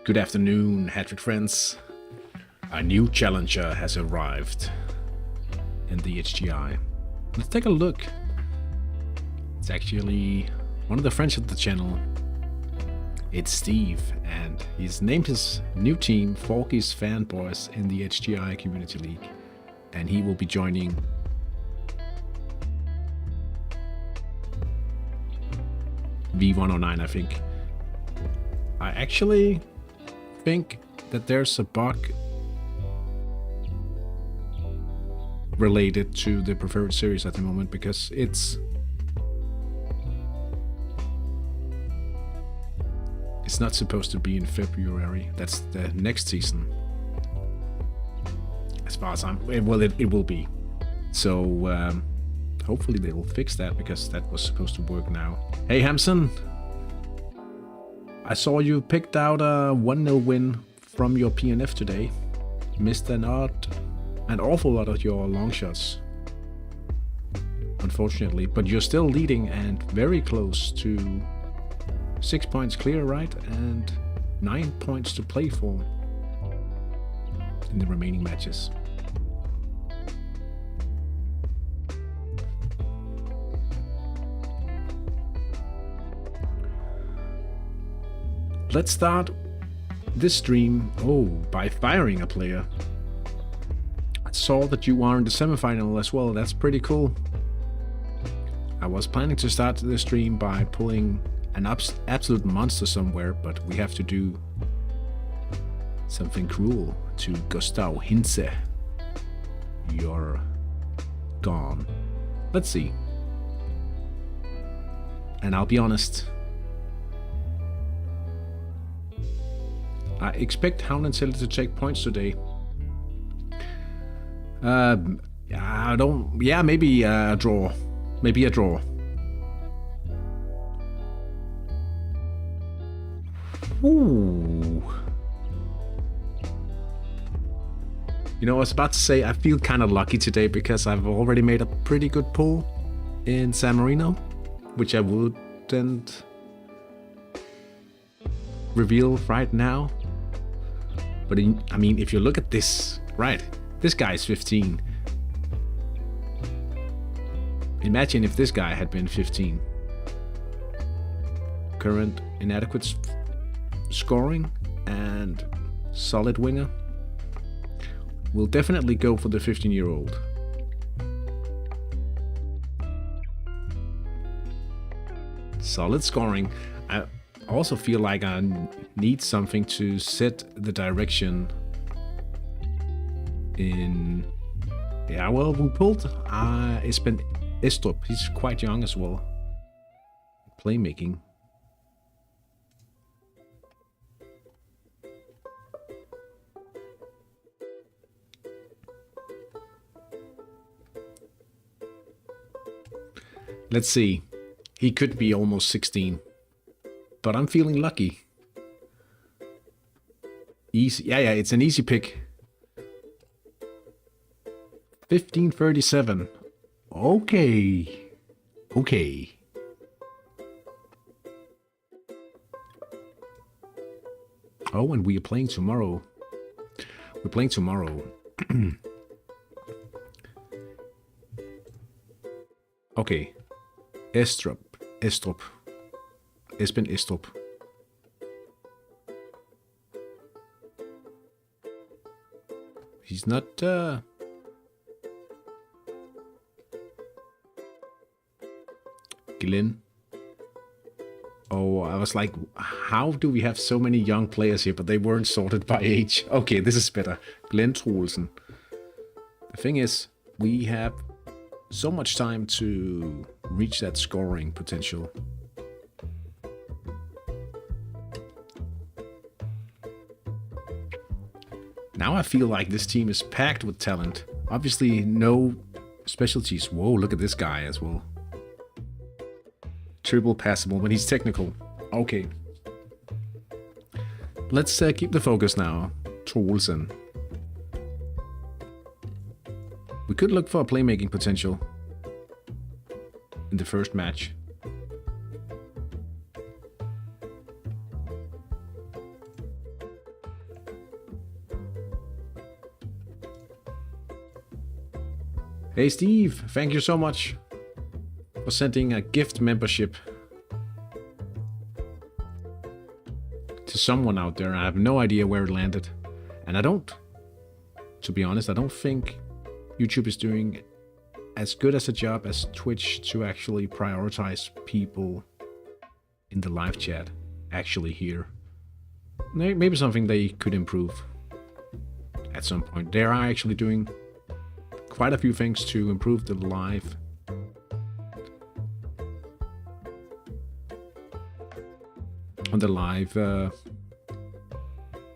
Good afternoon, Hattrick friends. A new challenger has arrived in the HTI. Let's take a look. It's actually one of the friends of the channel. It's Steve, and he's named his new team Forky's Fanboys in the HTI Community League, and he will be joining V.109, I think. I actually think that there's a bug related to the preferred series at the moment, because it's not supposed to be in February. That's the next season, as far as it will be. So hopefully they will fix that, because that was supposed to work now. Hey Hamson, I saw you picked out a 1-0 win from your PNF today. Missed an awful lot of your long shots, unfortunately, but you're still leading and very close to 6 points clear, right? And 9 points to play for in the remaining matches. Let's start this stream, by firing a player. I saw that you are in the semifinal as well. That's pretty cool. I was planning to start the stream by pulling an absolute monster somewhere, but we have to do something cruel to Gustav Hinze. You're gone. Let's see. And I'll be honest, I expect Hound to take points today. Maybe a draw. Maybe a draw. Ooh. You know, I was about to say I feel kind of lucky today because I've already made a pretty good pull in San Marino, which I wouldn't reveal right now. But I mean, if you look at this, right, this guy is 15. Imagine if this guy had been 15. Current inadequate scoring and solid winger. We'll definitely go for the 15-year-old. Solid scoring. I also feel like I need something to set the direction in... Yeah, well, we pulled Esben Estrup. He's quite young as well. Playmaking. Let's see. He could be almost 16. But I'm feeling lucky. Easy. Yeah, it's an easy pick. 1537. Okay. Oh, and we are playing tomorrow. We're playing tomorrow. Okay. Esben Estrup. He's not Glenn. Oh, I was like, how do we have so many young players here, but they weren't sorted by age? Okay, this is better. Glenn Troelsen. The thing is, we have so much time to reach that scoring potential. Now I feel like this team is packed with talent. Obviously, no specialties. Whoa, look at this guy as well. Triple passable when he's technical. Okay. Let's keep the focus now. Troelsen. We could look for a playmaking potential in the first match. Hey Steve, thank you so much for sending a gift membership to someone out there. I have no idea where it landed. And to be honest, I don't think YouTube is doing as good as a job as Twitch to actually prioritize people in the live chat actually here. Maybe something they could improve at some point. They are actually doing quite a few things to improve the live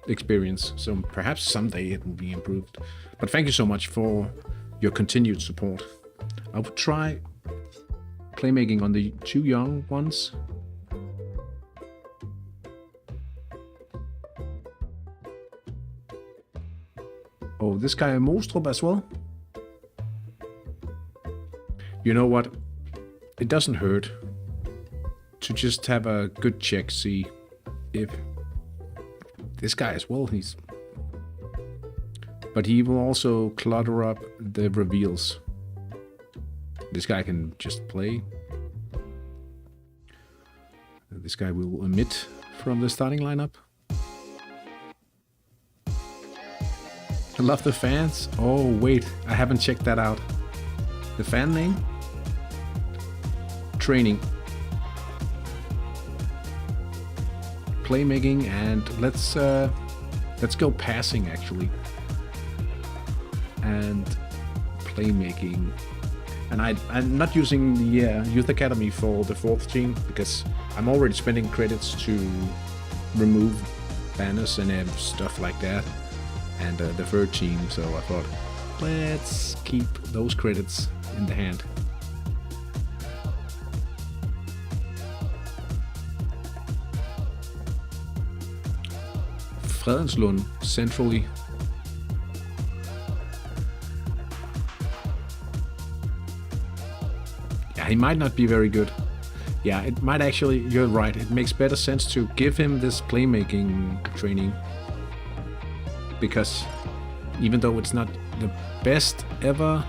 experience, so perhaps someday it will be improved. But thank you so much for your continued support. I will try playmaking on the two young ones. Oh, this guy Mostrup as well. You know what? It doesn't hurt to just have a good check, see if this guy as well, but he will also clutter up the reveals. This guy can just play. This guy will omit from the starting lineup. I love the fans. Oh, wait, I haven't checked that out. The fan name? Training. Playmaking, and let's go passing actually. And playmaking. And I'm not using the Youth Academy for the 4th team because I'm already spending credits to remove banners and stuff like that. And the 3rd team, so I thought, let's keep those credits in the hand. Fredenslund centrally. Yeah, he might not be very good. Yeah, it might actually, you're right, it makes better sense to give him this playmaking training. Because even though it's not the best ever...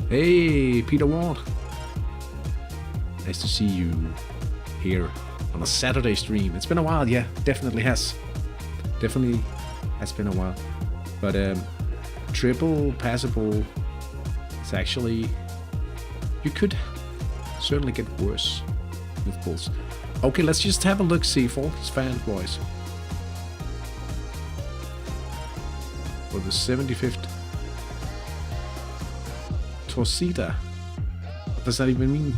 Hey, Peter Ward! Nice to see you here on a Saturday stream. It's been a while, yeah, definitely has. Definitely has been a while. But triple passable is actually... You could certainly get worse with pulls. Okay, let's just have a look-see for his fan boys. For the 75th Torcida. What does that even mean?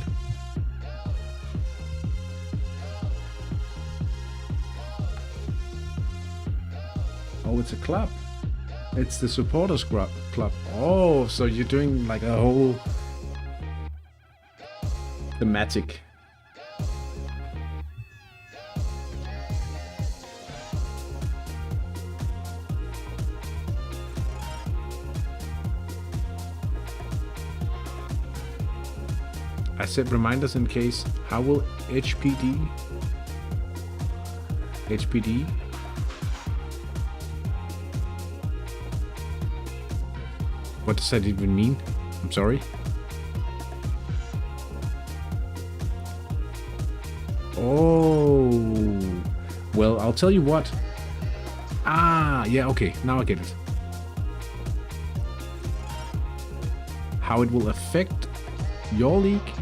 Oh, it's a club. It's the supporters club. Oh, so you're doing like a whole thematic. I set reminders in case. How will HPD? What does that even mean? I'm sorry. Oh, well, I'll tell you what. Ah, yeah, okay, now I get it. How it will affect your league?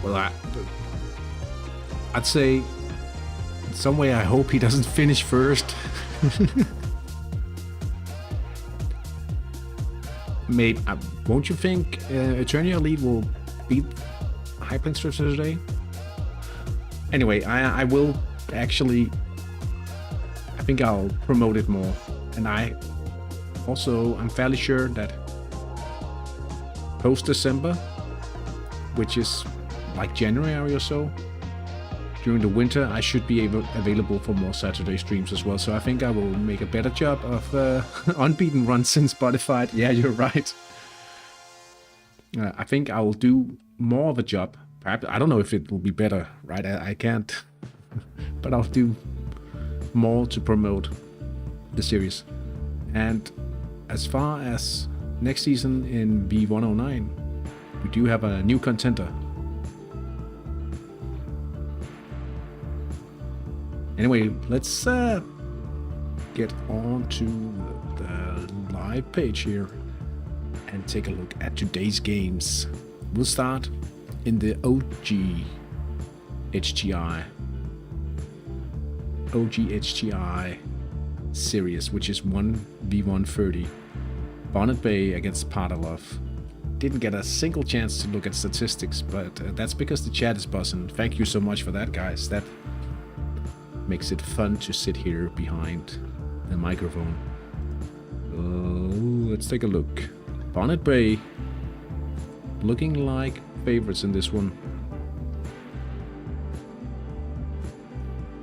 Well, I'd say in some way I hope he doesn't finish first. Maybe, won't you think Eternia League will beat High Plains today? Anyway, I will actually, I think I'll promote it more. And I'm fairly sure that post-December, which is like January or so, during the winter, I should be available for more Saturday streams as well. So I think I will make a better job of unbeaten runs in Spotify. Yeah, you're right. I think I will do more of a job. Perhaps, I don't know if it will be better, right? I can't. But I'll do more to promote the series. And as far as next season in V.109, we do have a new contender. Anyway, let's get on to the live page here and take a look at today's games. We'll start in the OG HTI series, which is 1v130. Bonnet Bay against Padalov. Didn't get a single chance to look at statistics, but that's because the chat is buzzing. Thank you so much for that, guys. That makes it fun to sit here behind the microphone. Let's take a look. Bonnet Bay looking like favorites in this one.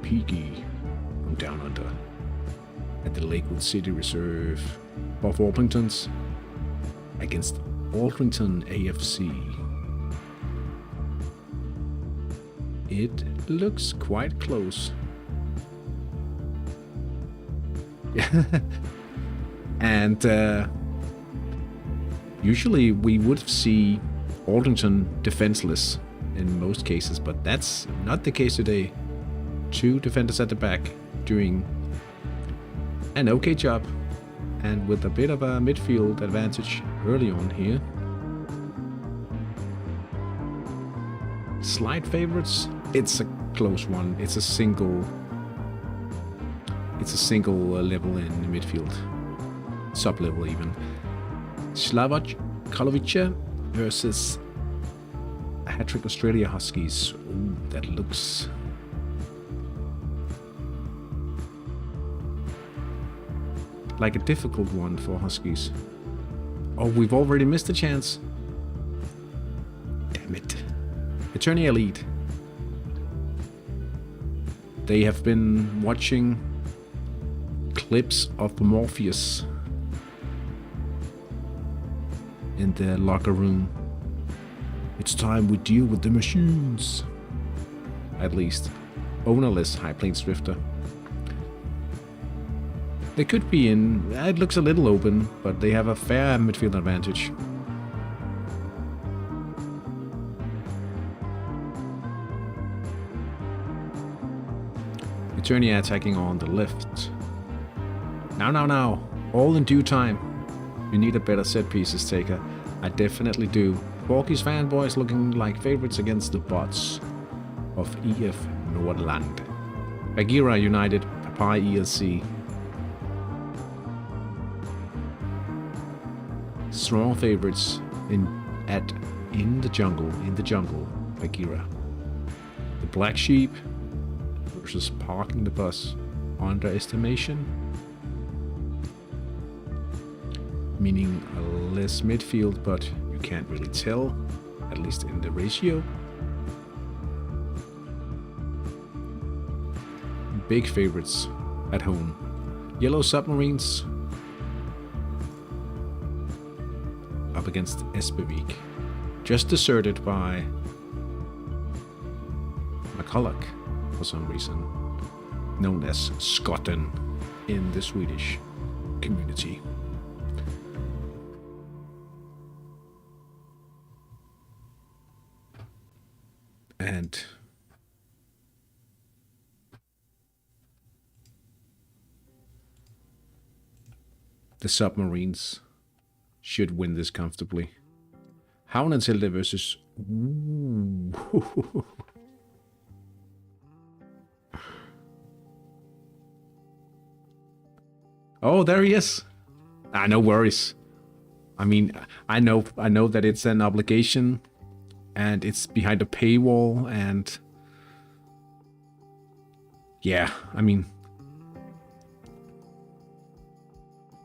Peaky from Down Under. at the Lakewood City Reserve. Both Orpingtons against Orpington AFC. It looks quite close. And usually we would see Orpington defenseless in most cases, but that's not the case today. 2 defenders at the back doing an okay job, and with a bit of a midfield advantage early on here. Slight favorites. It's a close one. It's a single level in the midfield, sub-level even. Slavoj Kalovice versus Hattrick Australia Huskies. Ooh, that looks like a difficult one for Huskies. Oh, we've already missed a chance. Damn it. HTI League. They have been watching clips of Morpheus in the locker room. It's time we deal with the machines. At least. Ownerless High Plains Drifter. They could be in. It looks a little open, but they have a fair midfield advantage. Eternia attacking on the left. Now. All in due time. You need a better set pieces taker. I definitely do. Borky's fanboys looking like favorites against the bots of EF Nordland. Bagheera United, Papai ELC. Strong favorites in the jungle, Bagheera. The Black Sheep versus Parking the Bus. Underestimation, meaning a less midfield, but you can't really tell, at least in the ratio. Big favorites at home. Yellow Submarines up against Espevik, just deserted by McCulloch for some reason, known as Skotten in the Swedish community. And the Submarines should win this comfortably. Havnentilde versus... Ooh. Oh, there he is. No worries. I mean, I know that it's an obligation and it's behind a paywall, and yeah, I mean,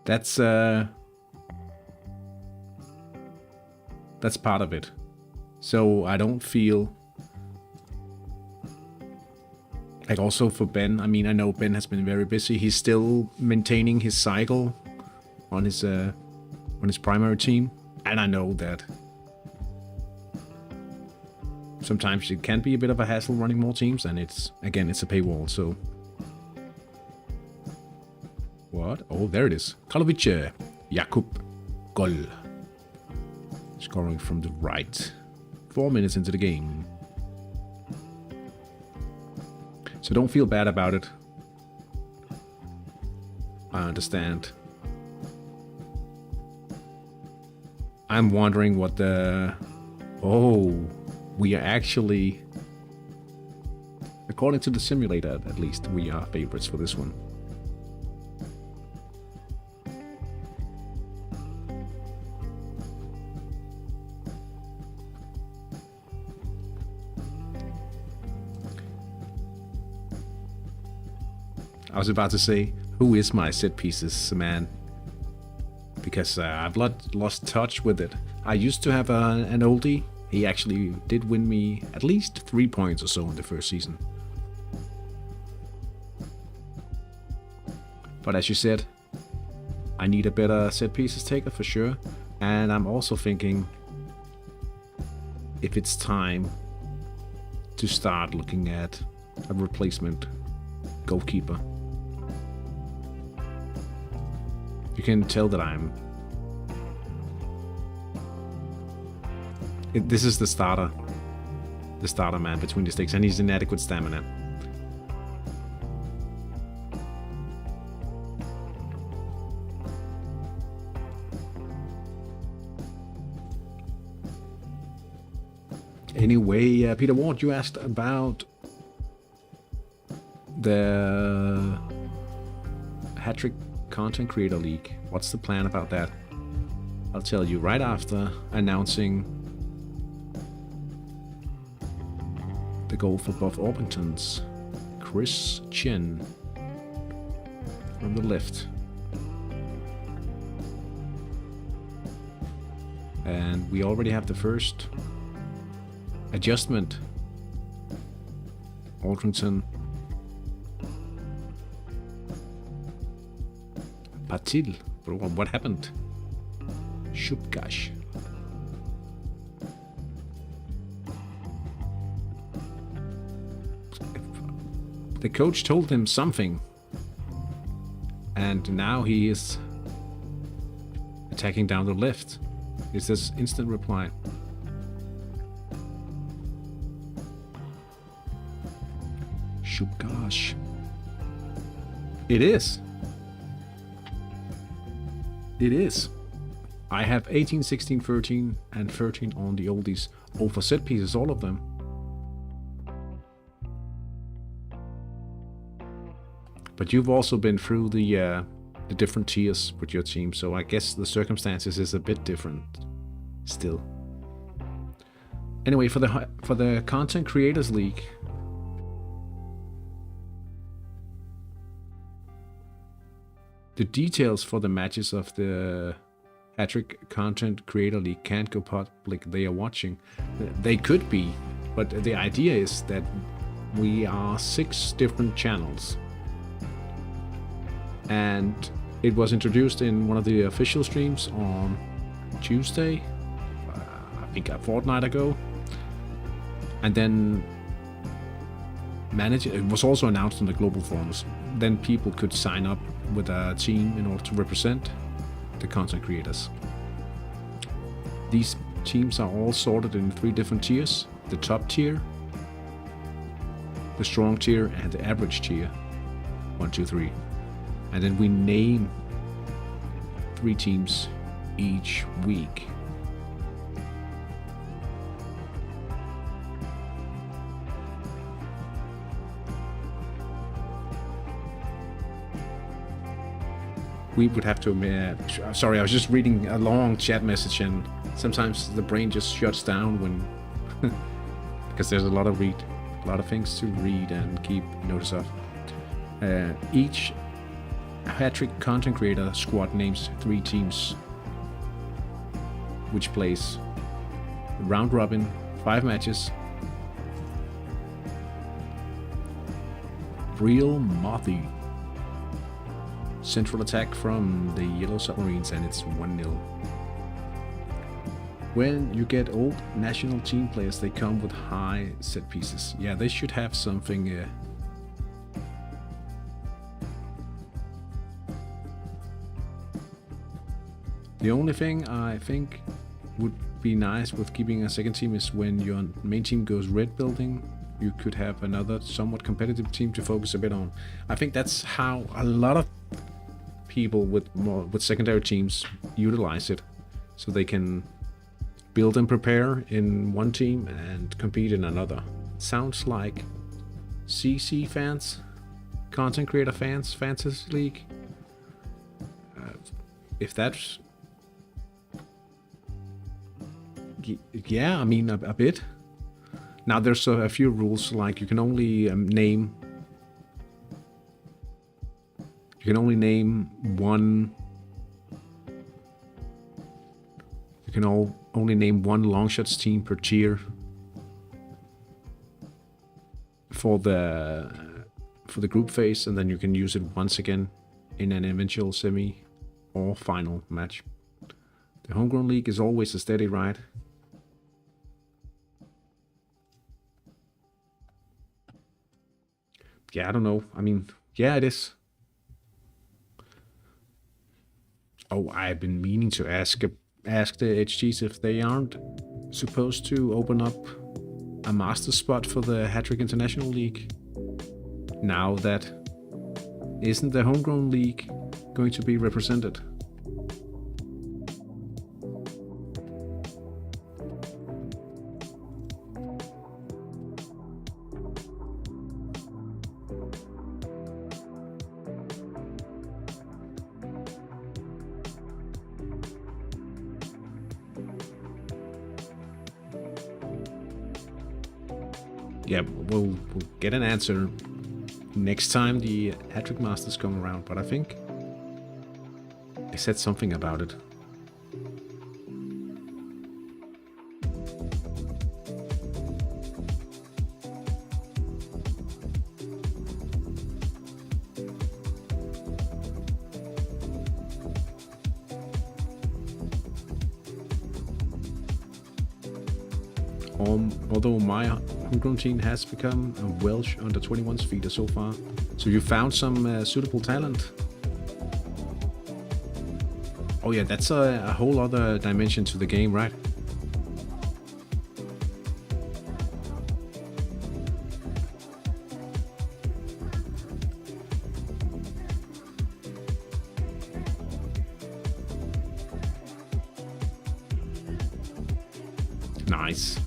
that's part of it. So I don't feel like, also for Ben, I mean, I know Ben has been very busy. He's still maintaining his cycle on his primary team, and I know that sometimes it can be a bit of a hassle running more teams, and it's a paywall, so... What? Oh, there it is. Kalovice, Jakub, goal. Scoring from the right. 4 minutes into the game. So don't feel bad about it. I understand. I'm wondering what the... Oh, we are actually... According to the simulator, at least, we are favorites for this one. I was about to say, who is my set pieces man? Because I've lost touch with it. I used to have an oldie. He actually did win me at least 3 points or so in the first season. But as you said, I need a better set pieces taker for sure. And I'm also thinking if it's time to start looking at a replacement goalkeeper. You can tell that this is the starter man between the sticks, and he's inadequate stamina. Anyway, Peter Ward, you asked about the Hattrick Content Creator League. What's the plan about that? I'll tell you right after announcing the goal for Buff Orpington's Chris Chin from the left. And we already have the first adjustment. Orpington. Patil. What happened? Shubkash. The coach told him something, and now he is attacking down the left. Is this instant reply? Shubkash. It is. It is. I have 18, 16, 13, and 13 on the oldies. Oh, for set pieces, all of them. But you've also been through the different tiers with your team, so I guess the circumstances is a bit different still. Anyway, for the Content Creators League, the details for the matches of the Hattrick Content Creator League can't go public. They are watching. They could be, but the idea is that we are 6 different channels. And it was introduced in one of the official streams on Tuesday, I think a fortnight ago. And then it was also announced in the global forums. Then people could sign up with a team in order to represent the content creators. These teams are all sorted in 3 different tiers: the top tier, the strong tier, and the average tier. 1, 2, 3. And then we name 3 teams each week. We would have to, sorry, I was just reading a long chat message, and sometimes the brain just shuts down when, because there's a lot of things to read and keep notice of. Each Hattrick Content Creator squad names 3 teams, which plays round robin, 5 matches. Real Mothy. Central attack from the Yellow Submarines, and it's 1-0. When you get old national team players, they come with high set pieces. Yeah, they should have something. The only thing I think would be nice with keeping a second team is when your main team goes red building, you could have another somewhat competitive team to focus a bit on. I think that's how a lot of people with secondary teams utilize it, so they can build and prepare in one team and compete in another. Sounds like CC fans, content creator fans, Fantasy League. If that's, yeah, I mean a bit. Now there's a few rules, like you can only name one. You can only name one longshots team per tier for the group phase, and then you can use it once again in an eventual semi or final match. The homegrown league is always a steady ride. Yeah, I don't know. I mean, yeah, it is. Oh, I've been meaning to ask the HGs if they aren't supposed to open up a master spot for the Hattrick International League. Now that isn't the homegrown league going to be represented? Yeah, we'll get an answer next time the Hattrick Masters come around, but I think they said something about it. Although my homegrown team has become a Welsh under 21s feeder so far. So you found some suitable talent. Oh yeah, that's a whole other dimension to the game, right? Nice.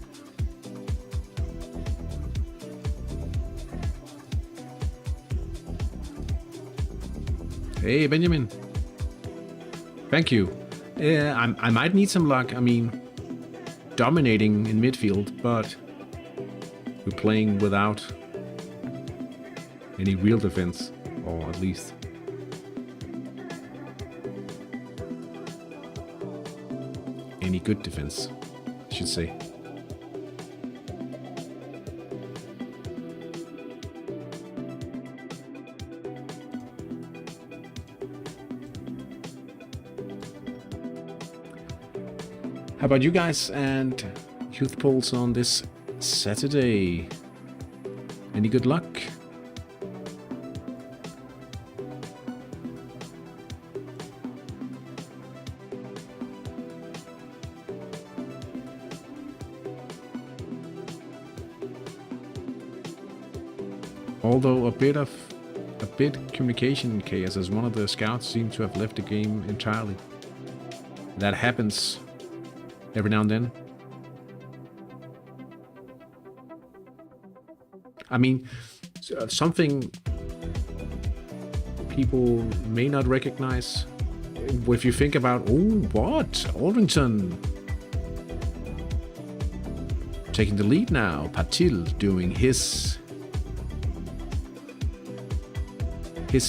Hey, Benjamin. Thank you. I might need some luck. I mean, dominating in midfield, but we're playing without any real defense, or at least any good defense, I should say. How about you guys and youth polls on this Saturday? Any good luck? Although a bit communication chaos, as one of the scouts seemed to have left the game entirely. That happens every now and then. I mean, something people may not recognize. If you think about, oh, what? Aldrington taking the lead now. Patil doing his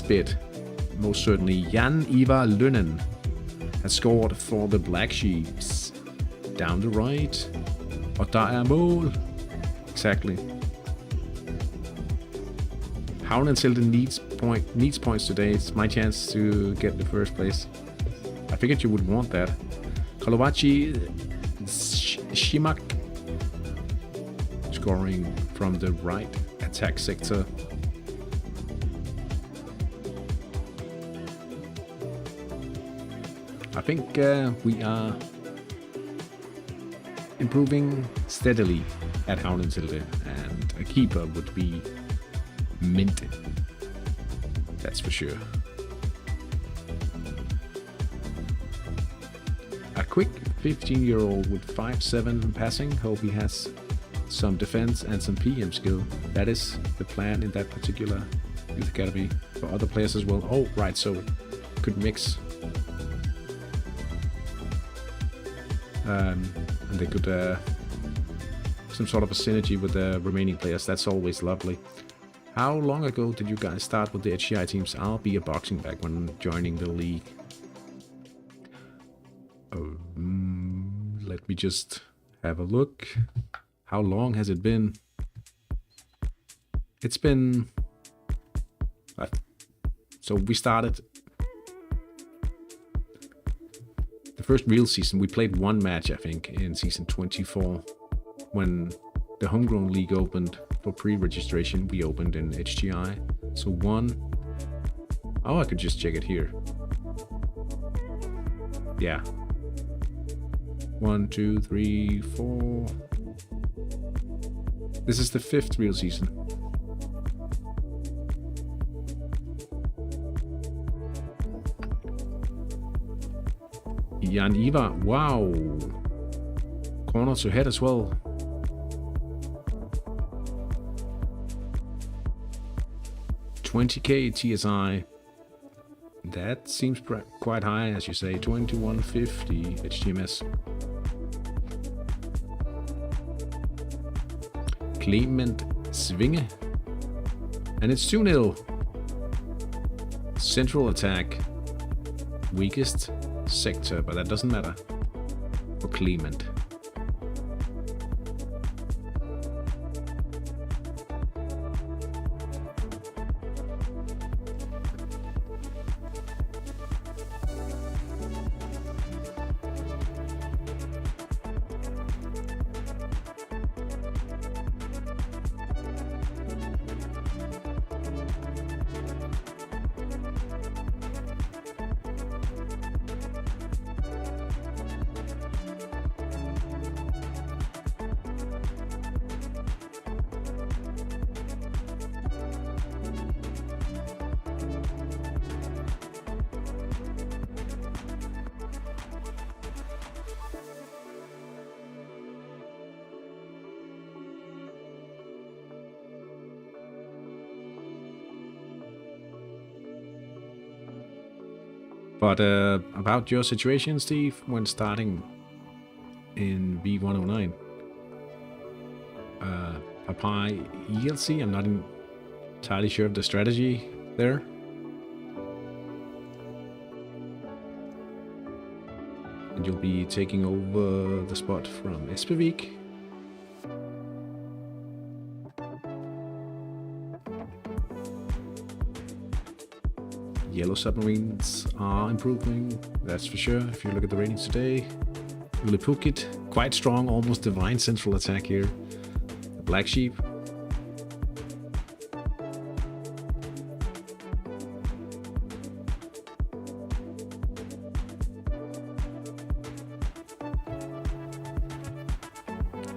bit. Most certainly, Jan-Ivar Lønnen has scored for the Black Sheeps. Down the right. Og der er mål. Exactly. Havnenselde needs points today. It's my chance to get the first place. I figured you would want that. Kolovaci Shimak scoring from the right attack sector. I think we are improving steadily at Havnenselde, and a keeper would be mint. That's for sure. A quick 15-year-old with 5'7" passing. Hope he has some defense and some PM skill. That is the plan in that particular youth academy. For other players as well. Oh, right, so could mix. And they could some sort of a synergy with the remaining players. That's always lovely. How long ago did you guys start with the HTI teams? I'll be a boxing bag when joining the league. Let me just have a look. How long has it been? It's been... so we started the first real season. We played one match, I think, in season 24 when the Homegrown League opened for pre-registration. We opened in HTI. So one. Oh, I could just check it here. Yeah. 1, 2, 3, 4. This is the 5th real season. Jan Ivar, wow. Corner to head as well. $20K TSI. That seems quite high, as you say. 2150 HTMS. Clement Svinge. And it's 2-0. Central attack. Weakest sector, but that doesn't matter for Clement. But about your situation, Steve, when starting in V.109. Papai ELC, I'm not entirely sure of the strategy there. And you'll be taking over the spot from Espevik. Yellow submarines are improving, that's for sure. If you look at the ratings today, Ulipukit, quite strong, almost divine central attack here. The Black Sheep.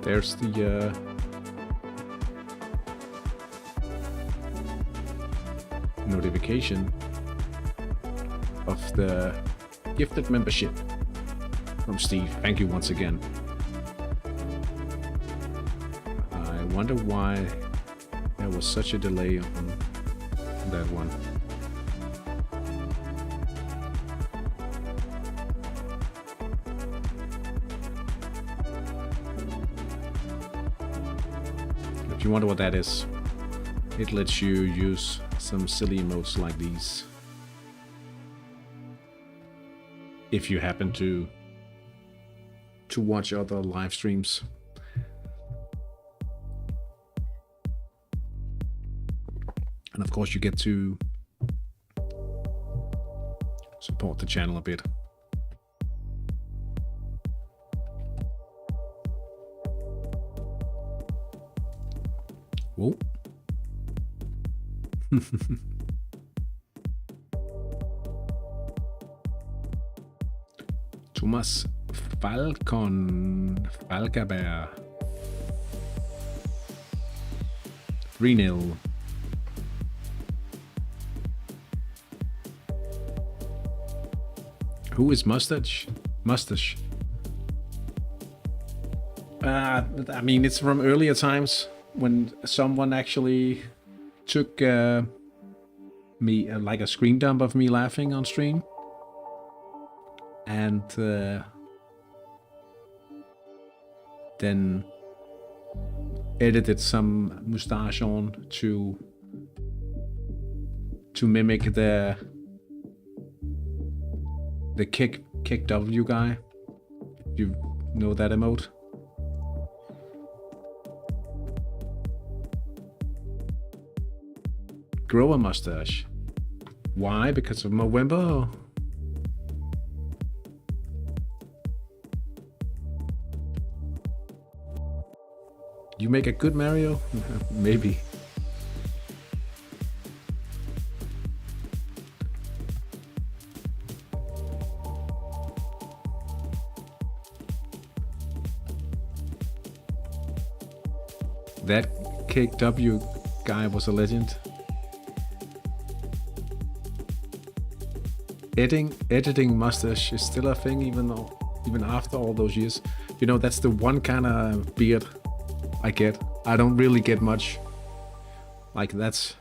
There's the notification of the gifted membership from Steve. Thank you once again. I wonder why there was such a delay on that one. If you wonder what that is, it lets you use some silly emotes like these. If you happen to watch other live streams. And of course you get to support the channel a bit. Whoa. Thomas Falkaberg. 3-0. Who is Mustache? Mustache. I mean, it's from earlier times when someone actually took me like a screen dump of me laughing on stream. And then edited some mustache on to mimic the kick W guy. You know that emote? Grow a mustache. Why? Because of November? you make a good Mario? Maybe. That KW guy was a legend. Editing mustache is still a thing, even after all those years. You know, that's the one kind of beard I get. I don't really get much. Like, that's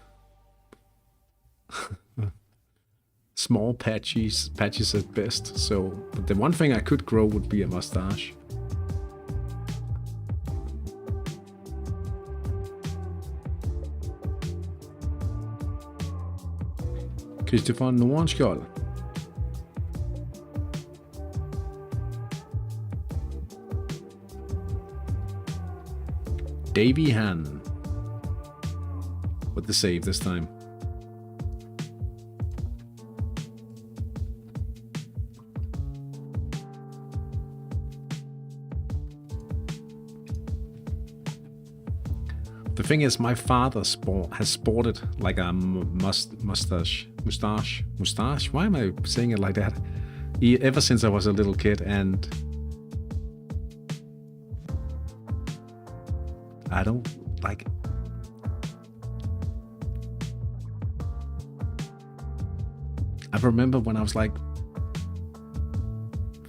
small patches at best. So, but the one thing I could grow would be a mustache. Christopher Nordenskjold. Davy Han with the save this time. The thing is, my father has sported like a mustache. Why am I saying it like that? Ever since I was a little kid, and I don't like. I remember when I was like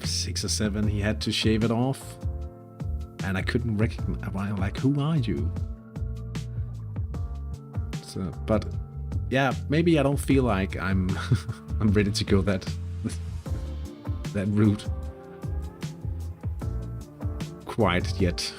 6 or 7, he had to shave it off, and I couldn't recognize. I'm like, who are you? So, but yeah, maybe I don't feel like I'm I'm ready to go that route quite yet.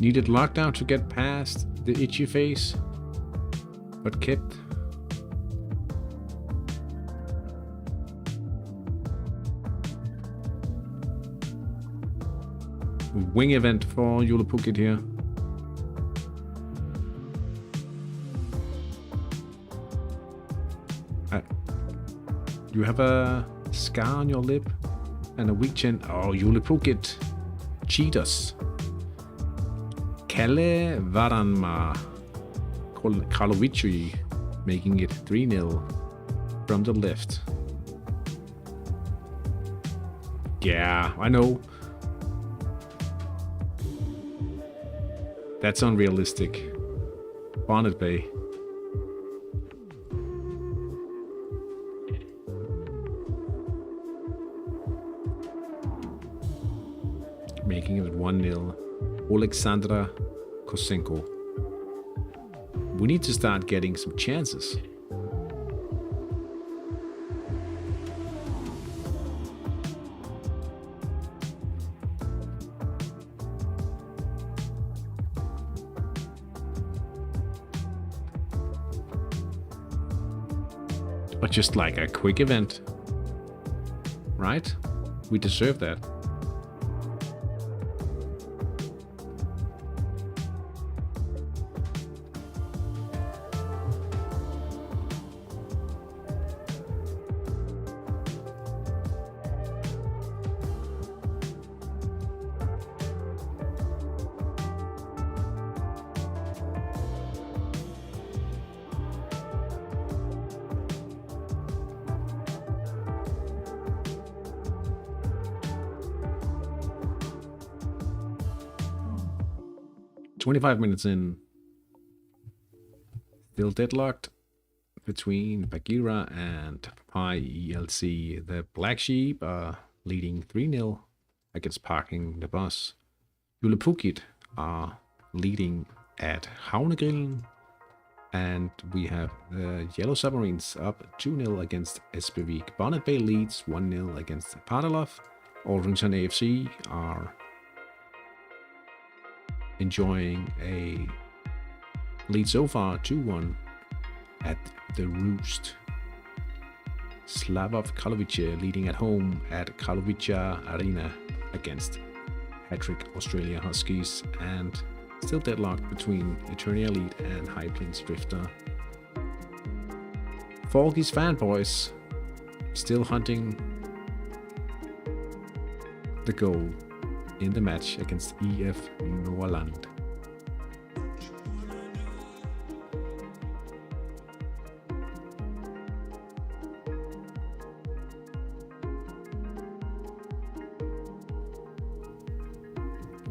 Needed lockdown to get past the itchy face, but kept. Wing event for Julepukit here. You have a scar on your lip and a weak chin. Oh, Julepukit. Cheaters. Kalle Varanma Karlovici making it 3-0 from the left. Yeah, I know. That's unrealistic. Bonnet Bay. Making it 1-0. Alexandra Kosenko. We need to start getting some chances. Or just like a quick event. Right? We deserve that. .25 minutes in. Still deadlocked. between Bagheera and Pi ELC. The Black Sheep are leading 3-0 against Parking the Bus. Julepukit are leading at Havnegrillen. And we have the Yellow Submarines up 2-0 against Espevik. Bonnet Bay leads 1-0 against Padalov. Aldrington AFC are enjoying a lead so far 2-1 at the Roost. Slavov Karlovice leading at home at Karlovice Arena against Hattrick Australia Huskies, and still deadlocked between Eternia Elite and High Plains Drifter. Falkies fanboys still hunting the goal in the match against EF Nordland.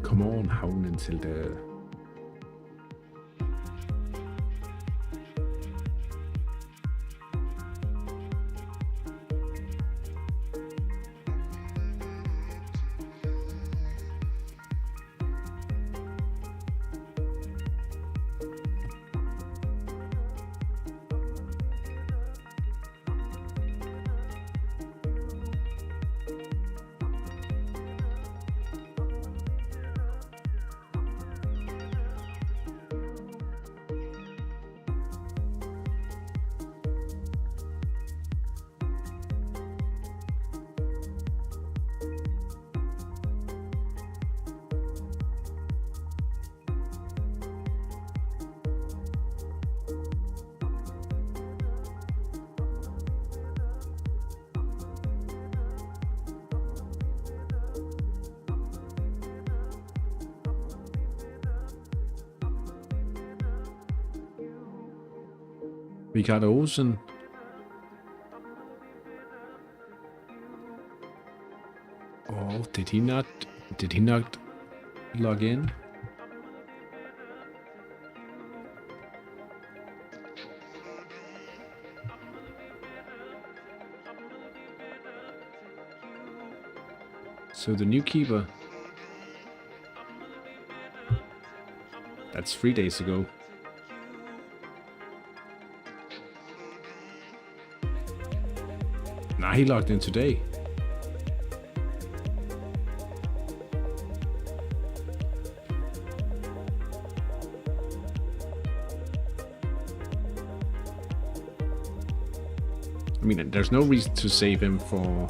Godmorgen havnen til det. Richard Olsen. Oh, did he not log in? So the new keeper, that's 3 days ago. Nah, he logged in today. I mean, there's no reason to save him for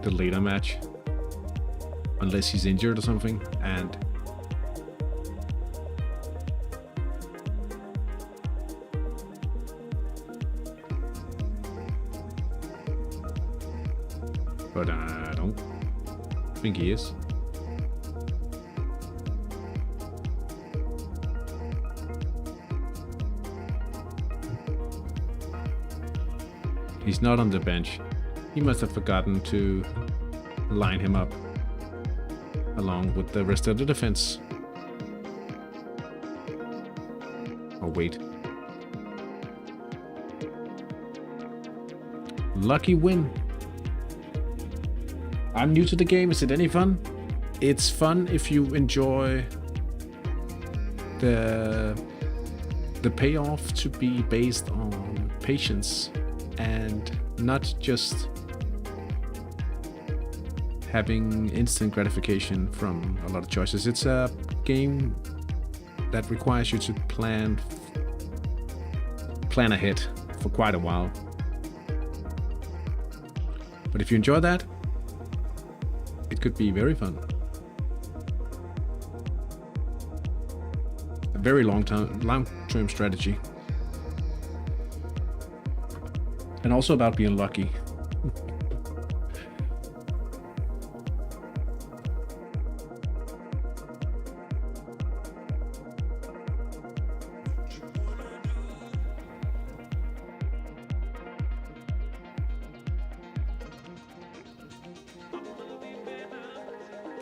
the later match, unless he's injured or something, and but I don't think he is. He's not on the bench. He must have forgotten to line him up along with the rest of the defense. Oh, wait. Lucky win. I'm new to the game. Is it any fun? It's fun if you enjoy the payoff to be based on patience and not just having instant gratification from a lot of choices. It's a game that requires you to plan ahead for quite a while. But if you enjoy that, it could be very fun. A very long-term strategy. And also about being lucky.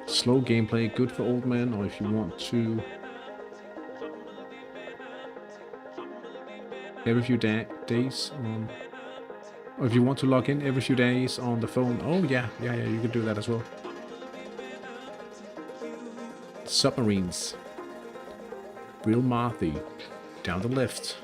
Slow gameplay, good for old men, or if you want to every few days on, or if you want to log in every few days on the phone. Oh yeah, you can do that as well. Submarines. Real Marthy. Down the left.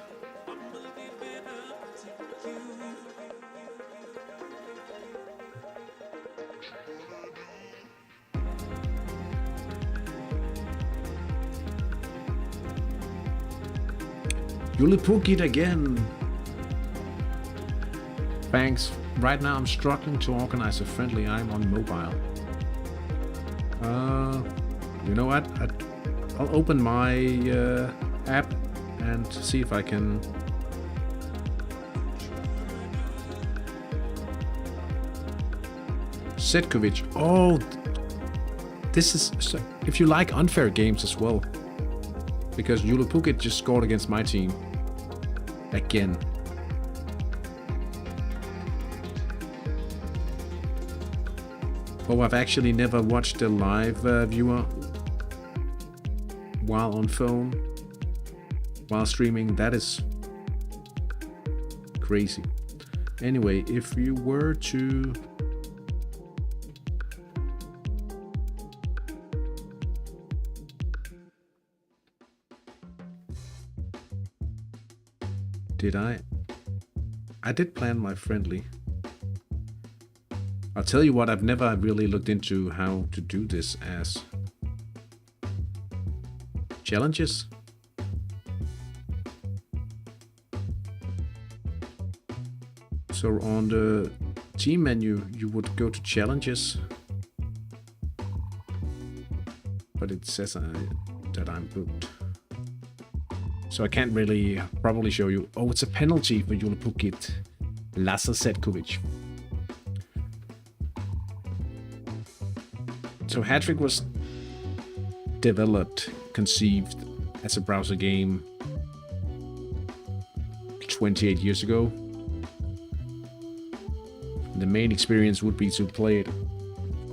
You'll poke it again. Thanks. Right now I'm struggling to organize a friendly. I'm on mobile. You know what? I'll open my app and see if I can. Setkovic. Oh, this is so, if you like unfair games as well, because Yule Pukit just scored against my team again. Oh, I've actually never watched a live viewer while on phone, while streaming. That is crazy. Anyway, if you were to I did plan my friendly. I'll tell you what, I've never really looked into how to do this as challenges. So on the team menu, you would go to challenges, but it says that I'm booked. So I can't really probably show you. Oh, it's a penalty for Yule Pukit. Lasse Setkovic. So Hattrick was developed, conceived as a browser game 28 years ago. The main experience would be to play it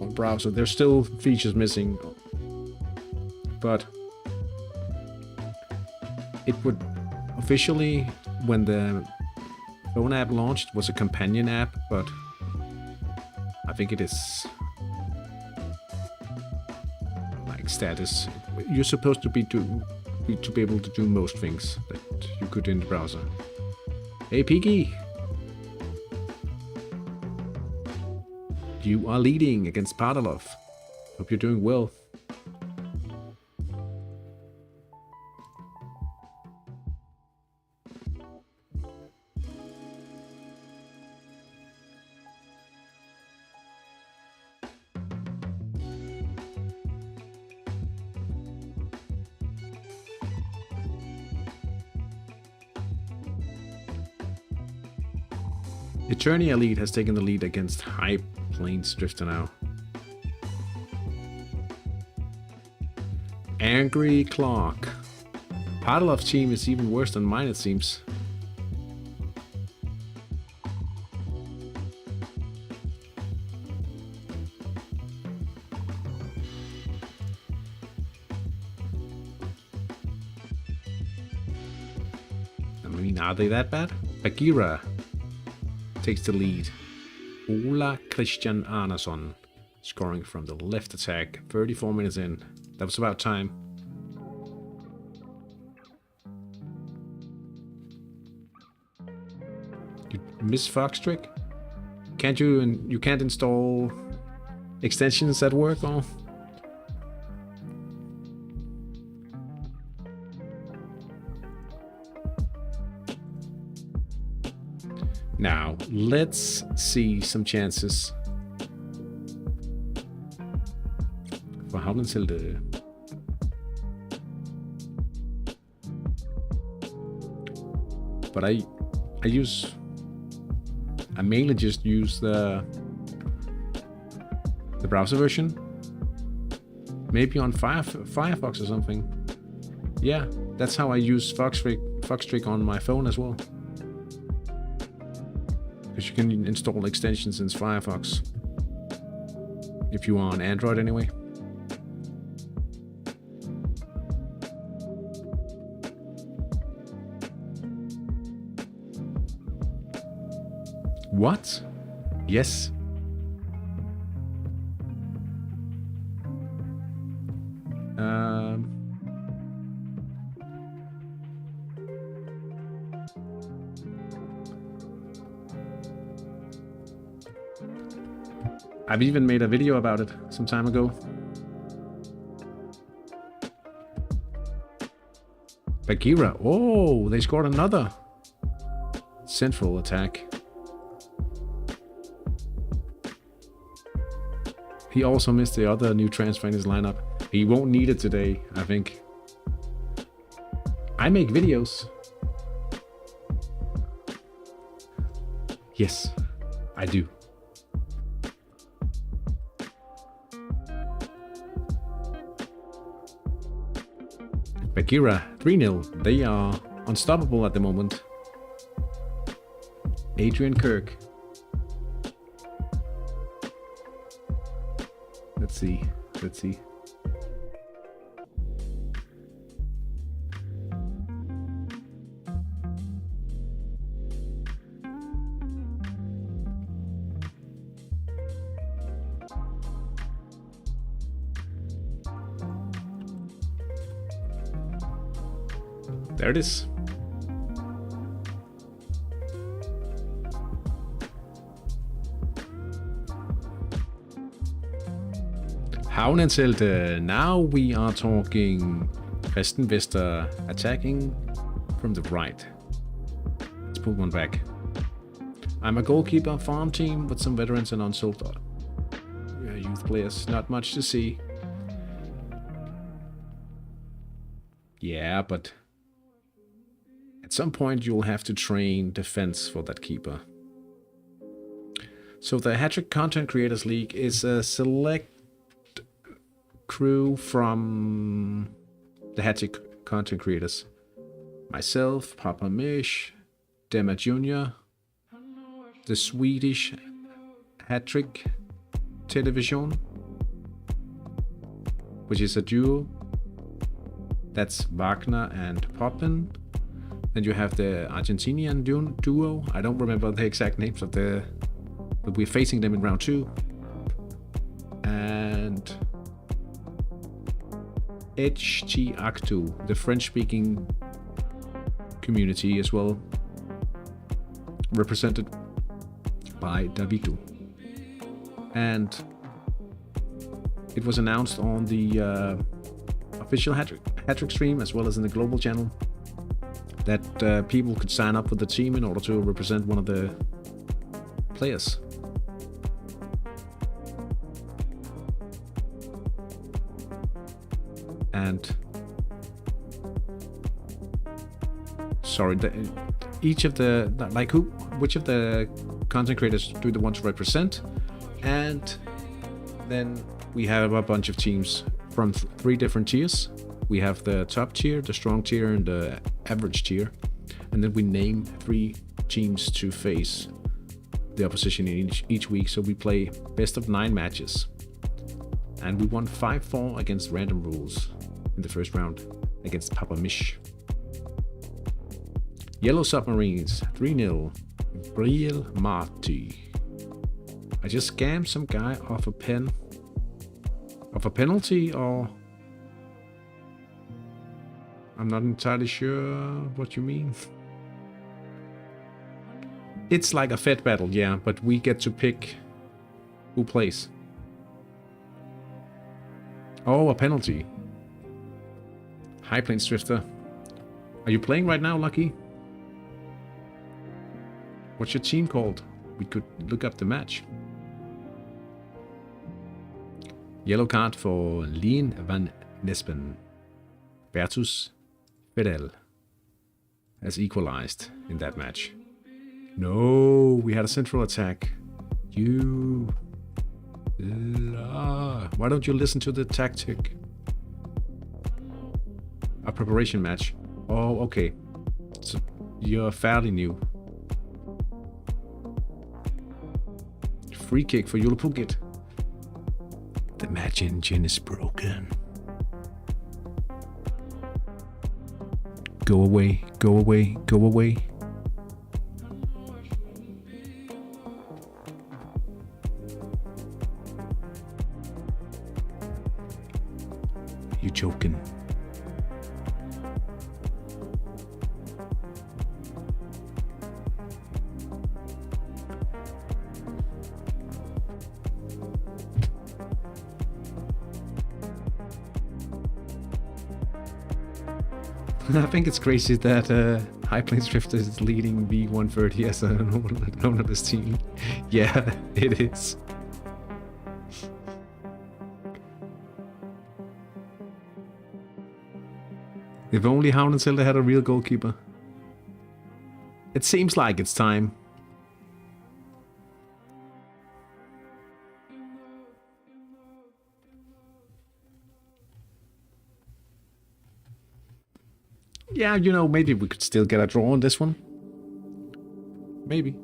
on browser. There's still features missing, but it would officially, when the phone app launched, was a companion app, but I think it is like status. You're supposed to be able to do most things that you could in the browser. Hey Piggy! You are leading against Padalov. Hope you're doing well. HTI Elite has taken the lead against High Plains Drifter now. Angry Clark. Padelov's team is even worse than mine, it seems. I mean, are they that bad? Bagheera takes the lead. Ola Christian Arnason scoring from the left attack. 34 minutes in. That was about time. You miss Foxtrick? Can't you can't install extensions that work on? Now, let's see some chances for Havnenselde. But I mainly just use the browser version. Maybe on Firefox or something. Yeah, that's how I use Foxtrick on my phone as well. Because you can install extensions in Firefox. If you are on Android anyway. What? Yes. I've even made a video about it some time ago. Bagheera. Oh, they scored another central attack. He also missed the other new transfer in his lineup. He won't need it today, I think. I make videos. Yes, I do. Bagheera, 3-0. They are unstoppable at the moment. Adrian Kirk. Let's see. Let's see. There it is. Havnenzelte. Now we are talking Christian Vester attacking from the right. Let's put one back. I'm a goalkeeper farm team with some veterans and unsold youth players. Not much to see. Yeah, but at some point you'll have to train defense for that keeper. So the Hattrick Content Creators League is a select crew from the Hattrick Content Creators. Myself, Papa Mish, Dema Jr., the Swedish Hattrick Television, which is a duo. That's Wagner and Poppin. Then you have the Argentinian duo. I don't remember the exact names of but we're facing them in round 2. And HTI, the French-speaking community as well, represented by Davido. And it was announced on the official Hattrick stream as well as in the global channel that people could sign up for the team in order to represent one of the players. And sorry, each of the which of the content creators do they want to represent, and then we have a bunch of teams from 3 different tiers. We have the top tier, the strong tier, and the average tier. And then we name 3 teams to face the opposition in each week. So we play best of 9 matches. And we won 5-4 against random rules in the first round against Papa Mish. Yellow Submarines, 3-0. Briel Marty. I just scammed some guy off a penalty, or I'm not entirely sure what you mean. It's like a Fed battle, yeah, but we get to pick who plays. Oh, a penalty. High Plains Drifter. Are you playing right now, Lucky? What's your team called? We could look up the match. Yellow card for Lien van Nespen. Bertus Fidel has equalized in that match. No, we had a central attack. Why don't you listen to the tactic? A preparation match. Oh, okay. So you're fairly new. Free kick for Julepugit. The match engine is broken. Go away, go away, go away. You joking? I think it's crazy that High Plains Drifter is leading V.130 as an owner of this team. Yeah, it is. If only Hound and Zelda had a real goalkeeper. It seems like it's time. Yeah, you know, maybe we could still get a draw on this one. Maybe.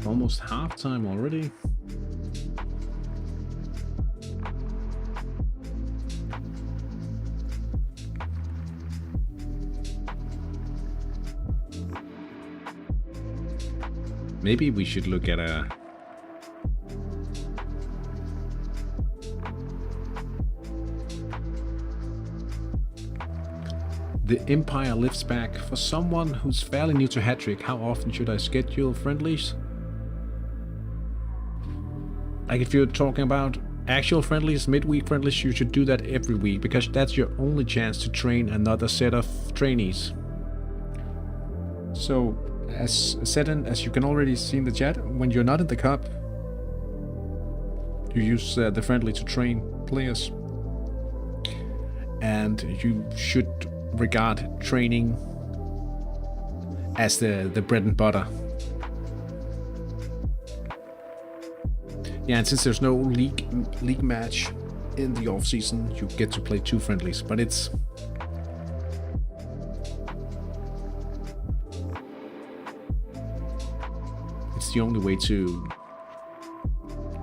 Almost halftime already. Maybe we should look at a... The Empire lifts back. For someone who's fairly new to Hattrick, how often should I schedule friendlies? Like if you're talking about actual friendlies, midweek friendlies, you should do that every week because that's your only chance to train another set of trainees. So, as said, as you can already see in the chat, when you're not in the cup, you use the friendly to train players. And you should regard training as the bread and butter. Yeah, and since there's no league match in the off season, you get to play 2 friendlies, but it's the only way to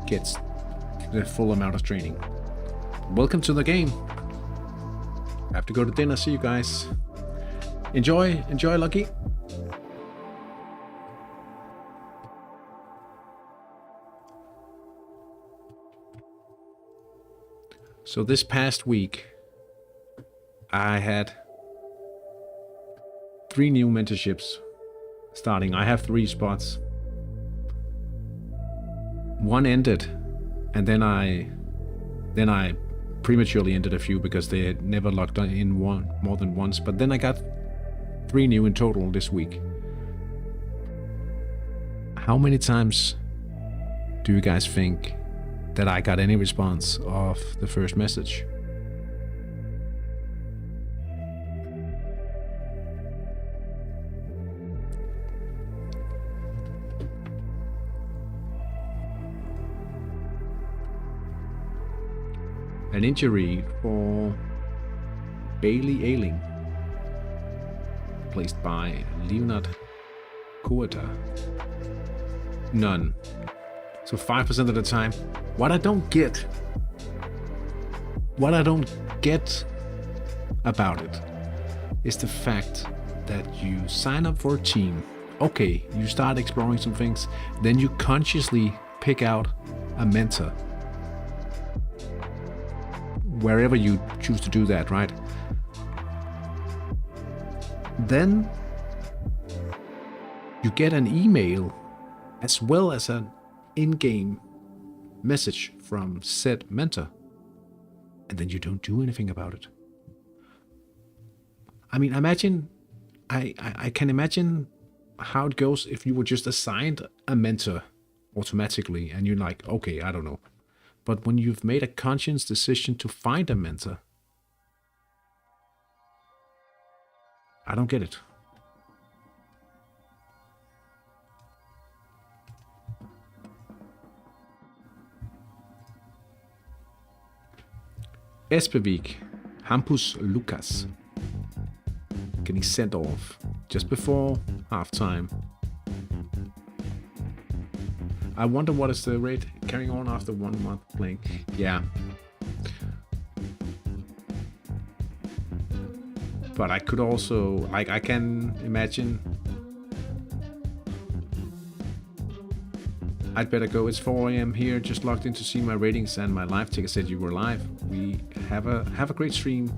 get the full amount of training. Welcome to the game. I have to go to dinner. See you guys. Enjoy, Lucky. So this past week, I had 3 new mentorships starting. I have 3 spots. 1 ended, and then I prematurely ended a few because they had never locked in more than once. But then I got 3 new in total this week. How many times do you guys think that I got any response of the first message? An injury for Bailey Ailing, placed by Leonard Coeta. None. So 5% of the time. What I don't get about it is the fact that you sign up for a team. Okay, you start exploring some things, then you consciously pick out a mentor. Wherever you choose to do that, right? Then you get an email as well as an in-game message from said mentor, and then you don't do anything about it. I mean, imagine, I can imagine how it goes if you were just assigned a mentor automatically and you're like, okay, I don't know. But when you've made a conscious decision to find a mentor, I don't get it. Espevik, Hampus Lucas, getting sent off. just before halftime. I wonder what is the rate carrying on after 1 month playing. Yeah. But I could also, like, I can imagine I'd better go. It's 4 AM here, just logged in to see my ratings and my live ticker said you were live. We have a great stream.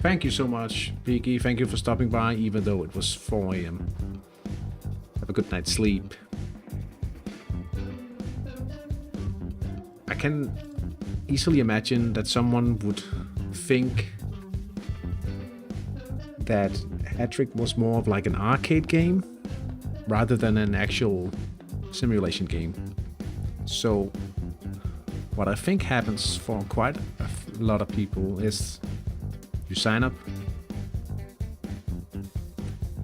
Thank you so much, Piggy. Thank you for stopping by, even though it was 4 AM. Have a good night's sleep. I can easily imagine that someone would think that Hattrick was more of like an arcade game rather than an actual simulation game. So what I think happens for quite a lot of people is you sign up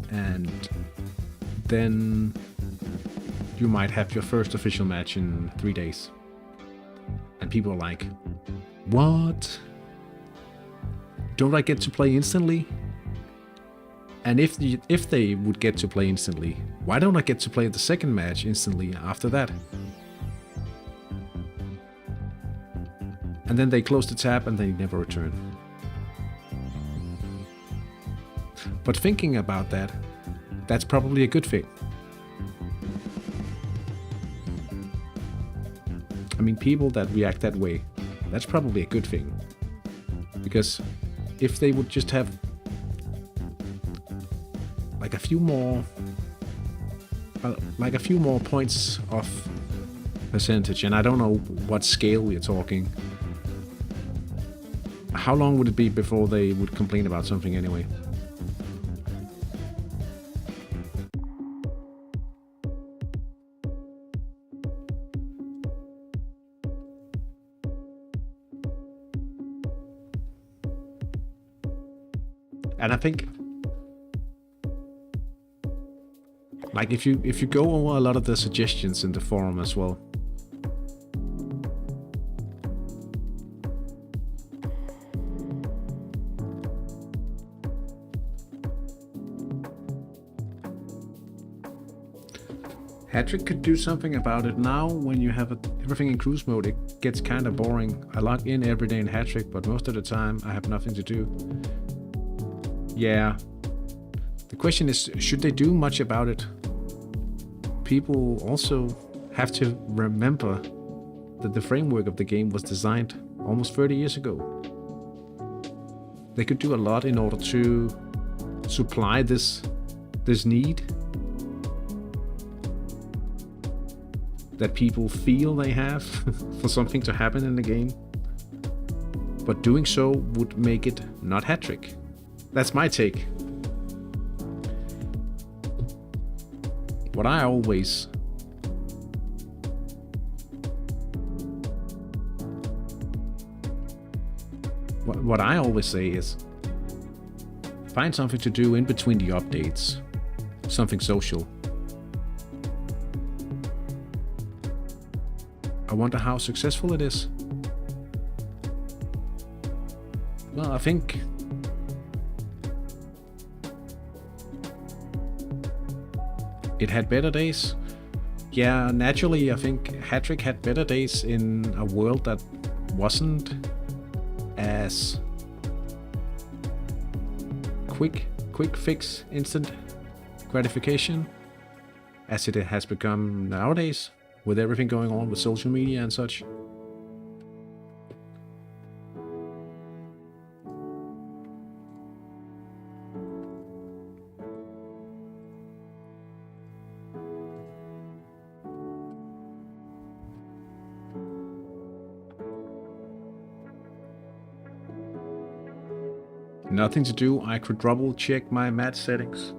and then you might have your first official match in 3 days. And people are like, what? Don't I get to play instantly? And if they would get to play instantly, why don't I get to play the second match instantly after that? And then they close the tab and they never return. But thinking about that, that's probably a good thing. I mean, people that react that way, that's probably a good thing. Because if they would just have like a few more points of percentage, and I don't know what scale we're talking. How long would it be before they would complain about something anyway? And I think, like, if you go over a lot of the suggestions in the forum as well, Hattrick could do something about it now. When you have everything in cruise mode, it gets kind of boring. I log in every day in Hattrick, but most of the time I have nothing to do. Yeah. The question is, should they do much about it? People also have to remember that the framework of the game was designed almost 30 years ago. They could do a lot in order to supply this need that people feel they have for something to happen in the game. But doing so would make it not Hattrick. That's my take. What I always say is, find something to do in between the updates. Something social. I wonder how successful it is. Well, I think it had better days. Yeah, naturally, I think Hattrick had better days in a world that wasn't as quick fix, instant gratification as it has become nowadays, with everything going on with social media and such. Nothing to do, I could double check my match settings.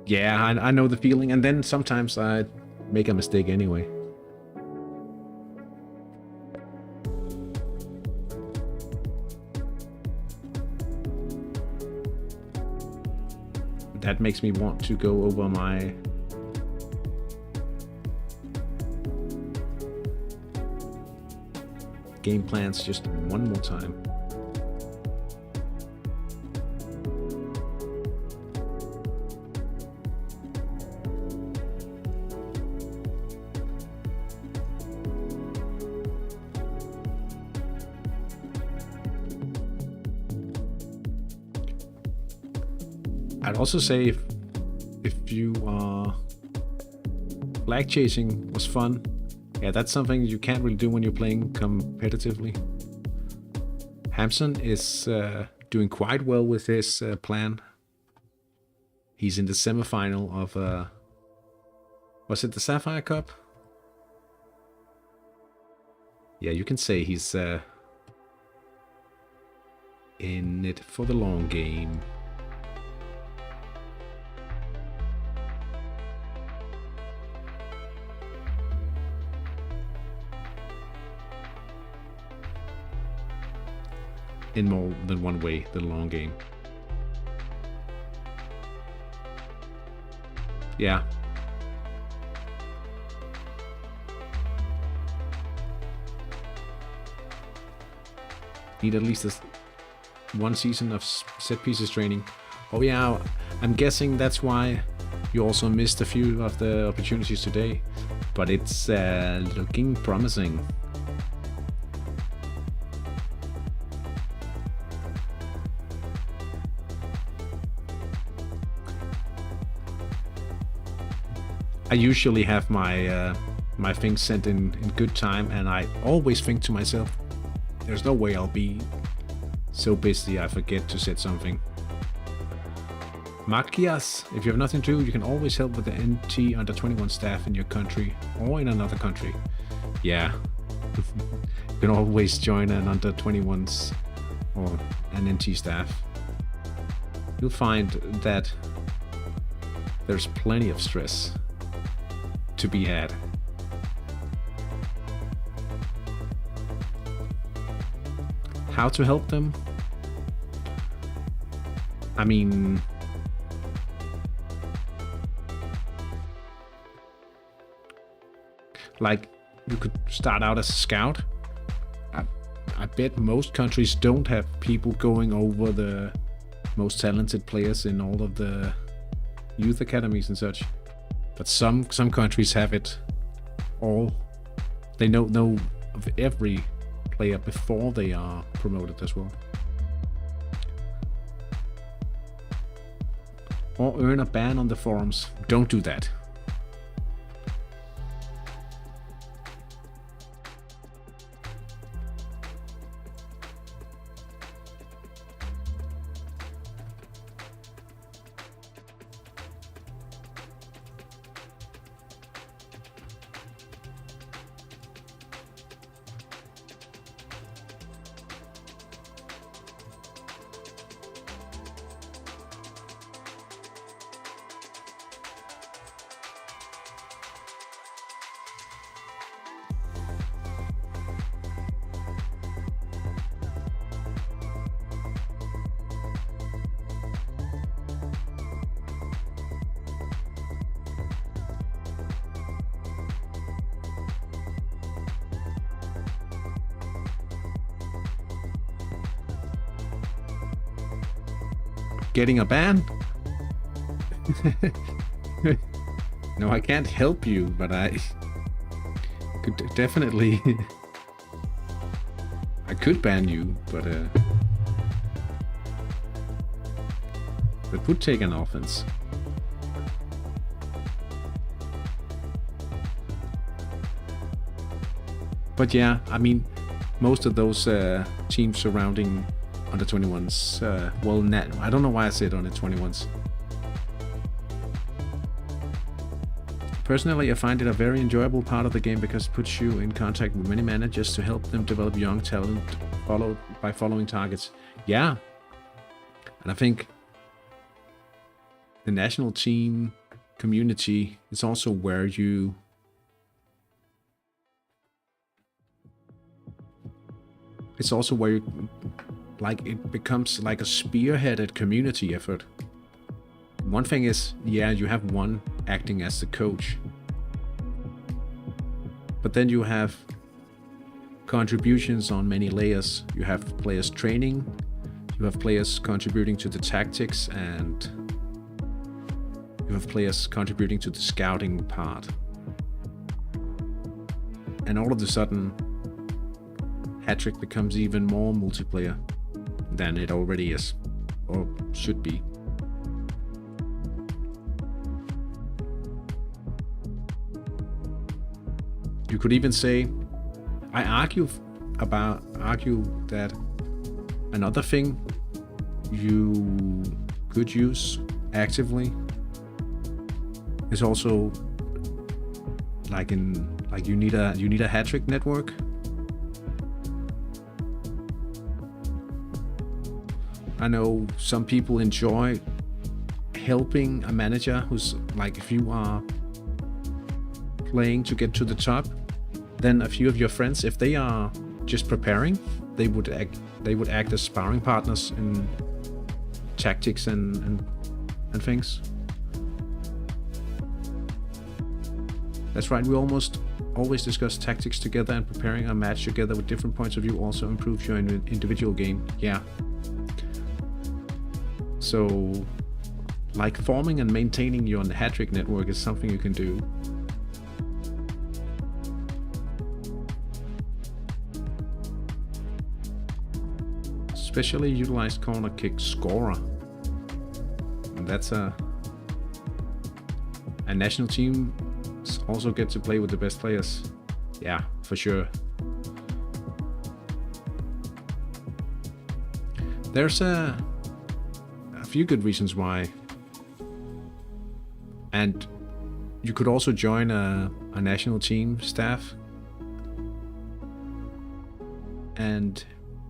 Yeah, I know the feeling, and then sometimes I make a mistake anyway. That makes me want to go over my game plans just one more time. I'd also say if you are flag chasing was fun, yeah, that's something you can't really do when you're playing competitively. Hampson is doing quite well with his plan. He's in the semifinal of was it the Sapphire Cup? Yeah, you can say he's in it for the long game. In more than one way, the long game. Yeah. Need at least one season of set pieces training. Oh yeah, I'm guessing that's why you also missed a few of the opportunities today. But it's looking promising. I usually have my my things sent in good time, and I always think to myself, there's no way I'll be so busy I forget to set something. Makias, if you have nothing to do, you can always help with the NT under 21 staff in your country or in another country. Yeah, you can always join an under 21s or an NT staff. You'll find that there's plenty of stress to be had. How to help them? I mean, like, you could start out as a scout. I bet most countries don't have people going over the most talented players in all of the youth academies and such. But some countries have it all. They know of every player before they are promoted as well. Or earn a ban on the forums. Don't do that. Getting a ban? No, I can't help you, but I could definitely I could ban you, but that would take an offense. But yeah, I mean, most of those teams surrounding under 21s, well, I don't know why I said under 21s. Personally, I find it a very enjoyable part of the game because it puts you in contact with many managers to help them develop young talent by following targets. Yeah, and I think the national team community is also where you like, it becomes like a spearheaded community effort. One thing is, yeah, you have one acting as the coach, but then you have contributions on many layers. You have players training, you have players contributing to the tactics, and you have players contributing to the scouting part. And all of a sudden, Hattrick becomes even more multiplayer than it already is, or should be. You could even say, I argue that another thing you could use actively is also like you need a Hattrick network. I know some people enjoy helping a manager who's like, if you are playing to get to the top, then a few of your friends, if they are just preparing, they would act as sparring partners in tactics and things. That's right, we almost always discuss tactics together, and preparing a match together with different points of view also improves your individual game. Yeah. So, like, forming and maintaining your Hattrick network is something you can do. Specially utilized corner kick scorer. And that's a national team also get to play with the best players. Yeah, for sure. There's a few good reasons why. And you could also join a national team staff. And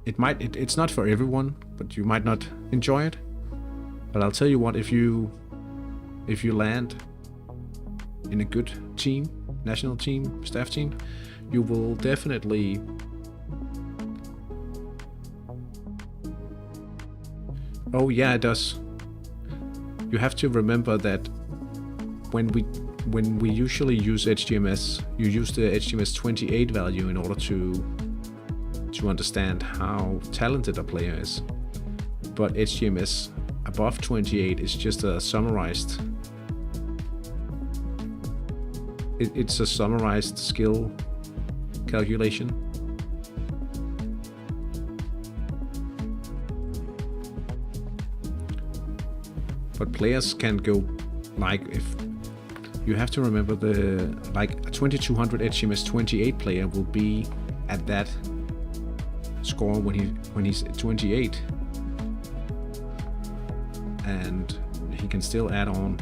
it's not for everyone, but you might not enjoy it. But I'll tell you what, if you land in a good team, national team, staff team, you will definitely oh yeah, it does. You have to remember that when we usually use HTMS, you use the HTMS 28 value in order to understand how talented a player is. But HTMS above 28 is just a summarized. It's a summarized skill calculation. But players can go, like, if you have to remember a 2200 HTMS 28 player will be at that score when he's 28, and he can still add on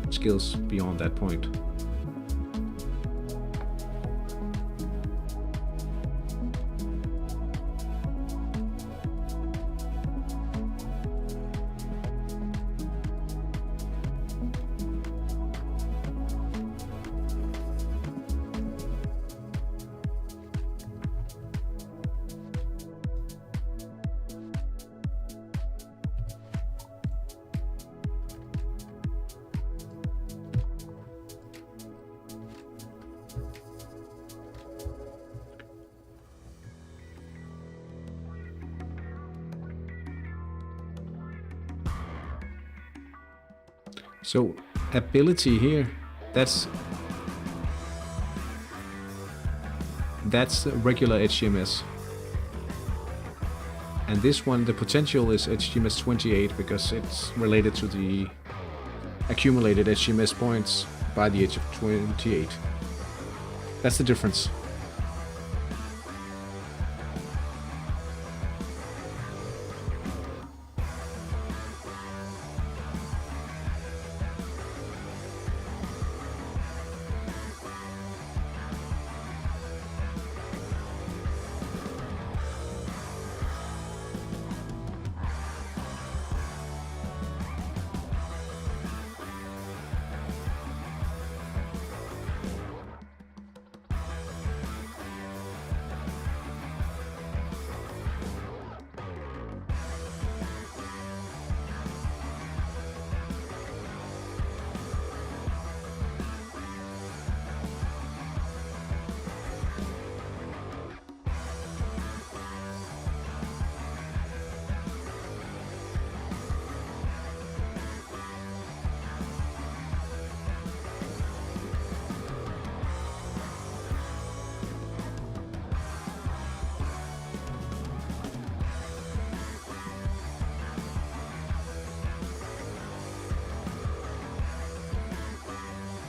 skills beyond that point. So ability here, that's regular HTMS. And this one, the potential is HTMS 28 because it's related to the accumulated HTMS points by the age of 28. That's the difference.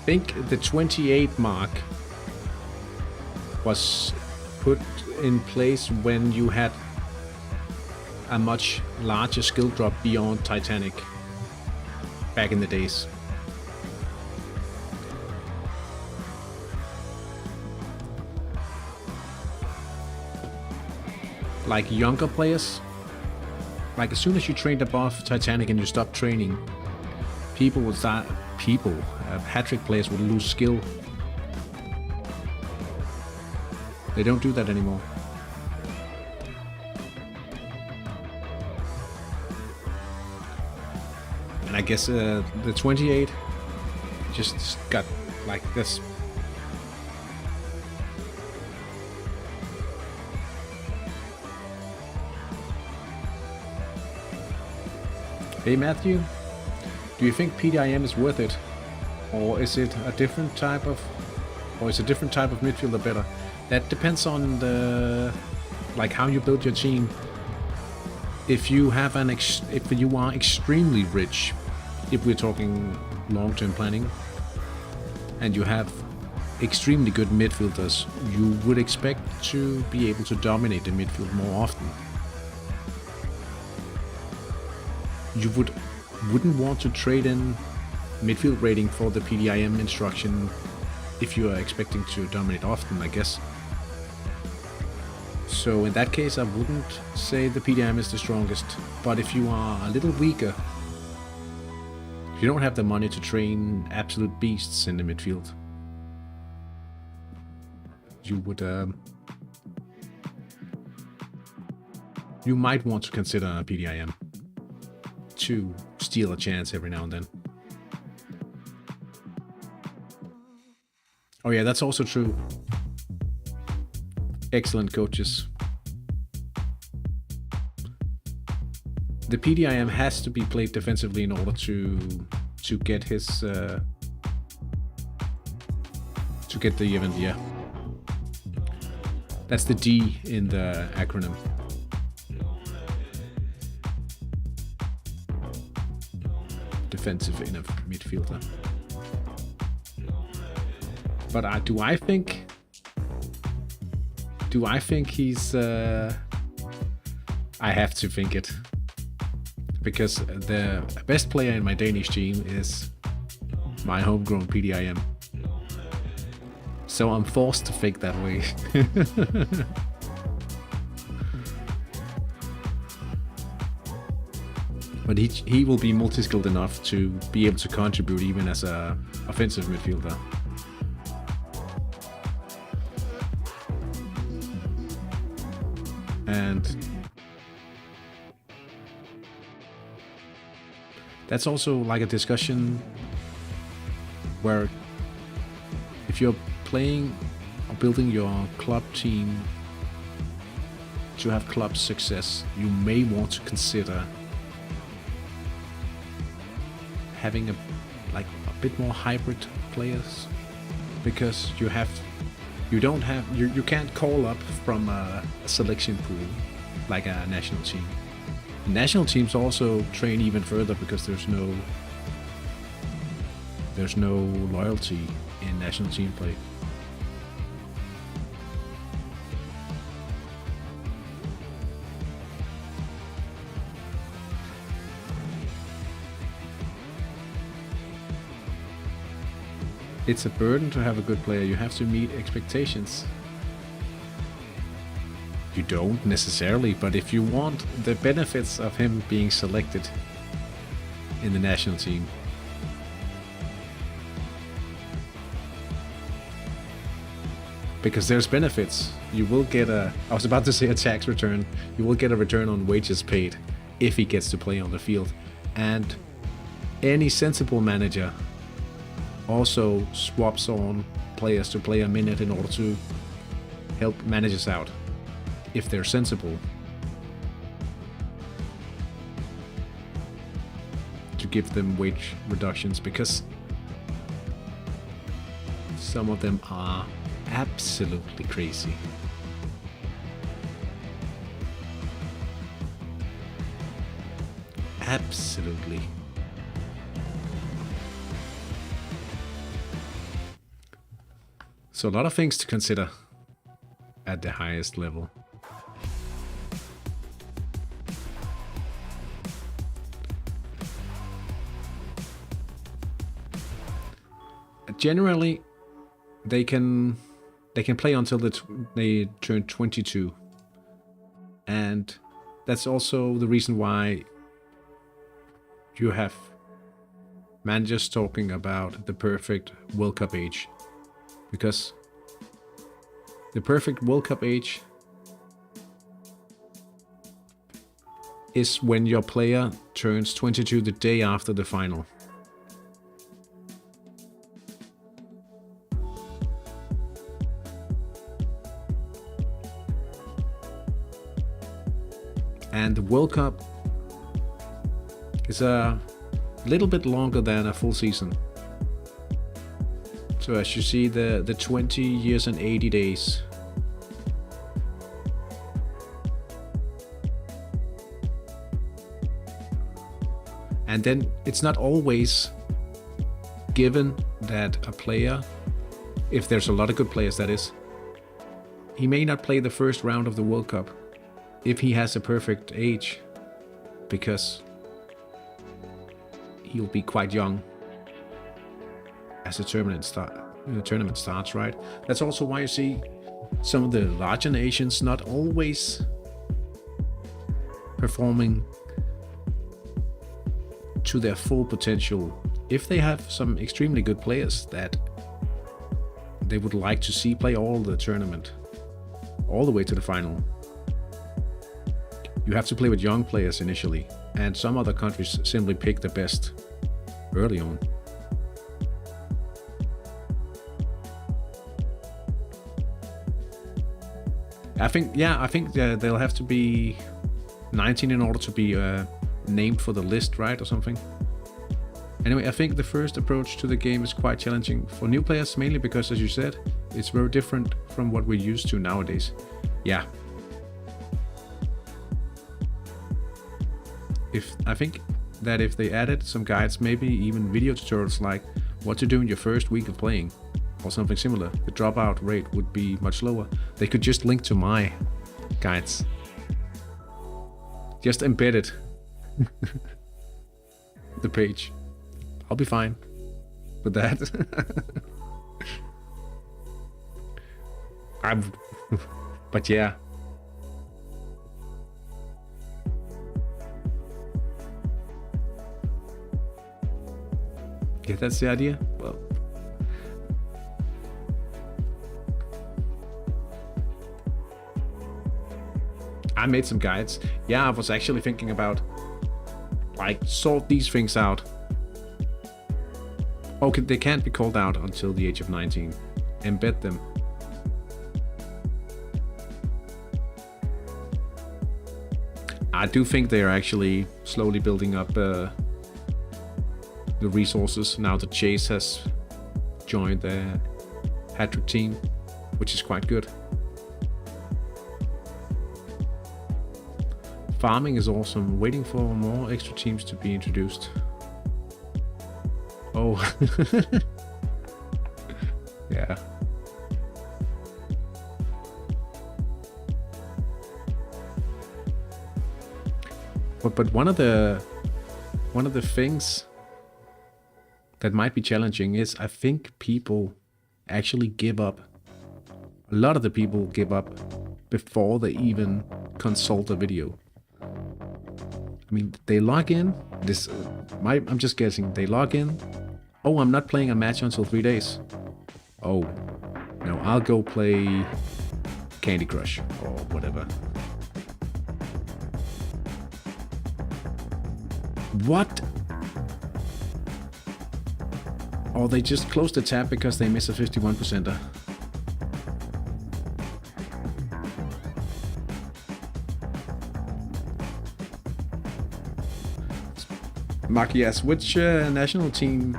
I think the 28 mark was put in place when you had a much larger skill drop beyond Titanic back in the days. Like younger players, like as soon as you trained above Titanic and you stopped training, people would start, Hattrick players would lose skill. They don't do that anymore. And I guess the 28 just got like this. Hey Matthew, do you think PDIM is worth it? Or is it a different type of midfielder better? That depends on the, like, how you build your team. If you have if you are extremely rich, if we're talking long-term planning, and you have extremely good midfielders, you would expect to be able to dominate the midfield more often. You wouldn't want to trade in midfield rating for the PDIM instruction if you are expecting to dominate often, I guess. So in that case, I wouldn't say the PDIM is the strongest. But if you are a little weaker, if you don't have the money to train absolute beasts in the midfield, you would you might want to consider a PDIM to steal a chance every now and then. Oh yeah, that's also true. Excellent coaches. The PDIM has to be played defensively in order to get his to get the event. Yeah, that's the D in the acronym. Defensive in a midfielder. But do I think he's I have to think it, because the best player in my Danish team is my homegrown PDIM, so I'm forced to think that way. But he will be multi-skilled enough to be able to contribute even as a offensive midfielder. And that's also like a discussion where if you're playing or building your club team to have club success, you may want to consider having a bit more hybrid players, because you can't call up from a selection pool like a national team. National teams also train even further because there's no loyalty in national team play. It's a burden to have a good player. You have to meet expectations. You don't necessarily, but if you want the benefits of him being selected in the national team, because there's benefits. You will get I was about to say a tax return. You will get a return on wages paid if he gets to play on the field. And any sensible manager also swaps on players to play a minute in order to help managers out, if they're sensible, to give them wage reductions, because some of them are absolutely crazy. Absolutely. So a lot of things to consider. at the highest level. Generally, they can play until they turn 22, and that's also the reason why you have managers talking about the perfect World Cup age, because the perfect World Cup age is when your player turns 22 the day after the final. And the World Cup is a little bit longer than a full season. So as you see, the 20 years and 80 days. And then it's not always given that a player, if there's a lot of good players that is, he may not play the first round of the World Cup if he has a perfect age, because he'll be quite young as the tournament starts, right? That's also why you see some of the larger nations not always performing to their full potential. If they have some extremely good players that they would like to see play all the tournament, all the way to the final, you have to play with young players initially, and some other countries simply pick the best early on. I think they'll have to be 19 in order to be named for the list, right, or something. Anyway, I think the first approach to the game is quite challenging for new players, mainly because, as you said, it's very different from what we're used to nowadays. Yeah. I think that if they added some guides, maybe even video tutorials like what to do in your first week of playing, or something similar, the dropout rate would be much lower. They could just link to my guides. Just embed it. The page. I'll be fine with that. But yeah. Yeah, that's the idea. Well, I made some guides. Yeah, I was actually thinking about like sort these things out. Okay, they can't be called out until the age of 19. Embed them. I do think they are actually slowly building up the resources now that Chase has joined the Hattrick team, which is quite good. Farming is awesome. Waiting for more extra teams to be introduced. Oh. Yeah. But one of the things that might be challenging is I think people actually give up. A lot of the people give up before they even consult a video. I mean, they log in. I'm just guessing. They log in. Oh, I'm not playing a match until 3 days. Oh, no, I'll go play Candy Crush or whatever. What? Or they just close the tab because they miss a 51%er. Makias, which national team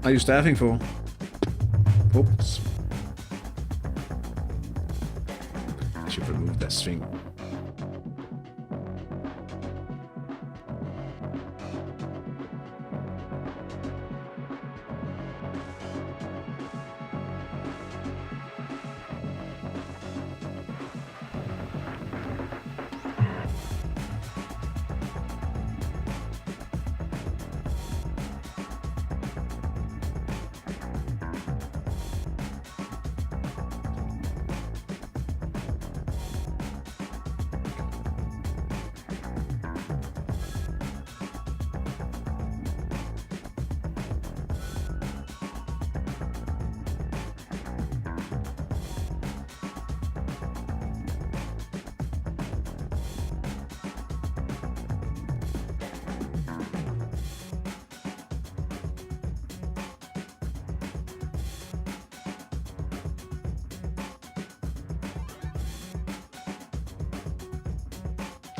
are you staffing for? Oops. I should remove that string.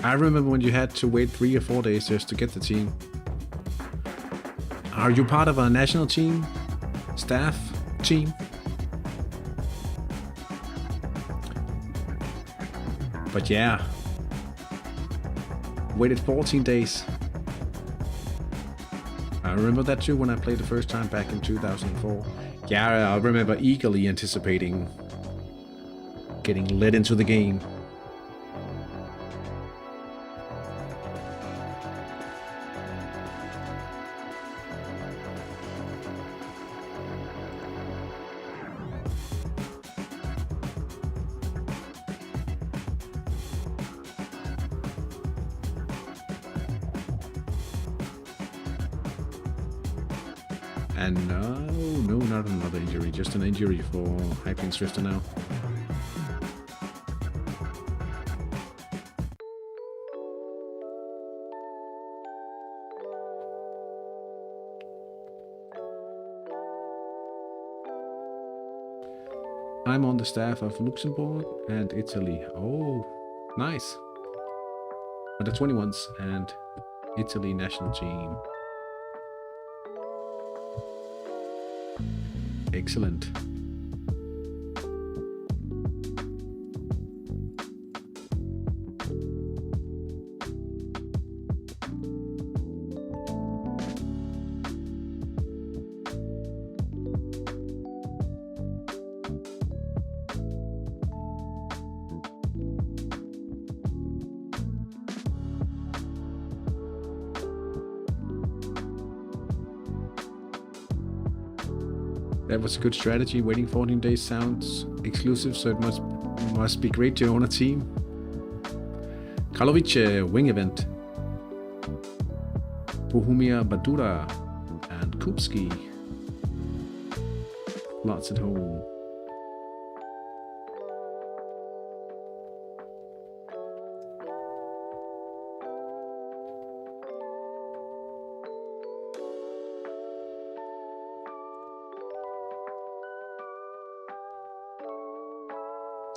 I remember when you had to wait 3 or 4 days just to get the team. Are you part of a national team? Staff team? But yeah. Waited 14 days. I remember that too when I played the first time back in 2004. Yeah, I remember eagerly anticipating getting let into the game. And no, not another injury, just an injury for Hyping Swifter now. I'm on the staff of Luxembourg and Italy. Oh, nice. Under 21s and Italy national team. Excellent. That was a good strategy. Waiting 14 days sounds exclusive, so it must be great to own a team. Karlovic wing event. Bohumia Badura and Kupski. Lots at home.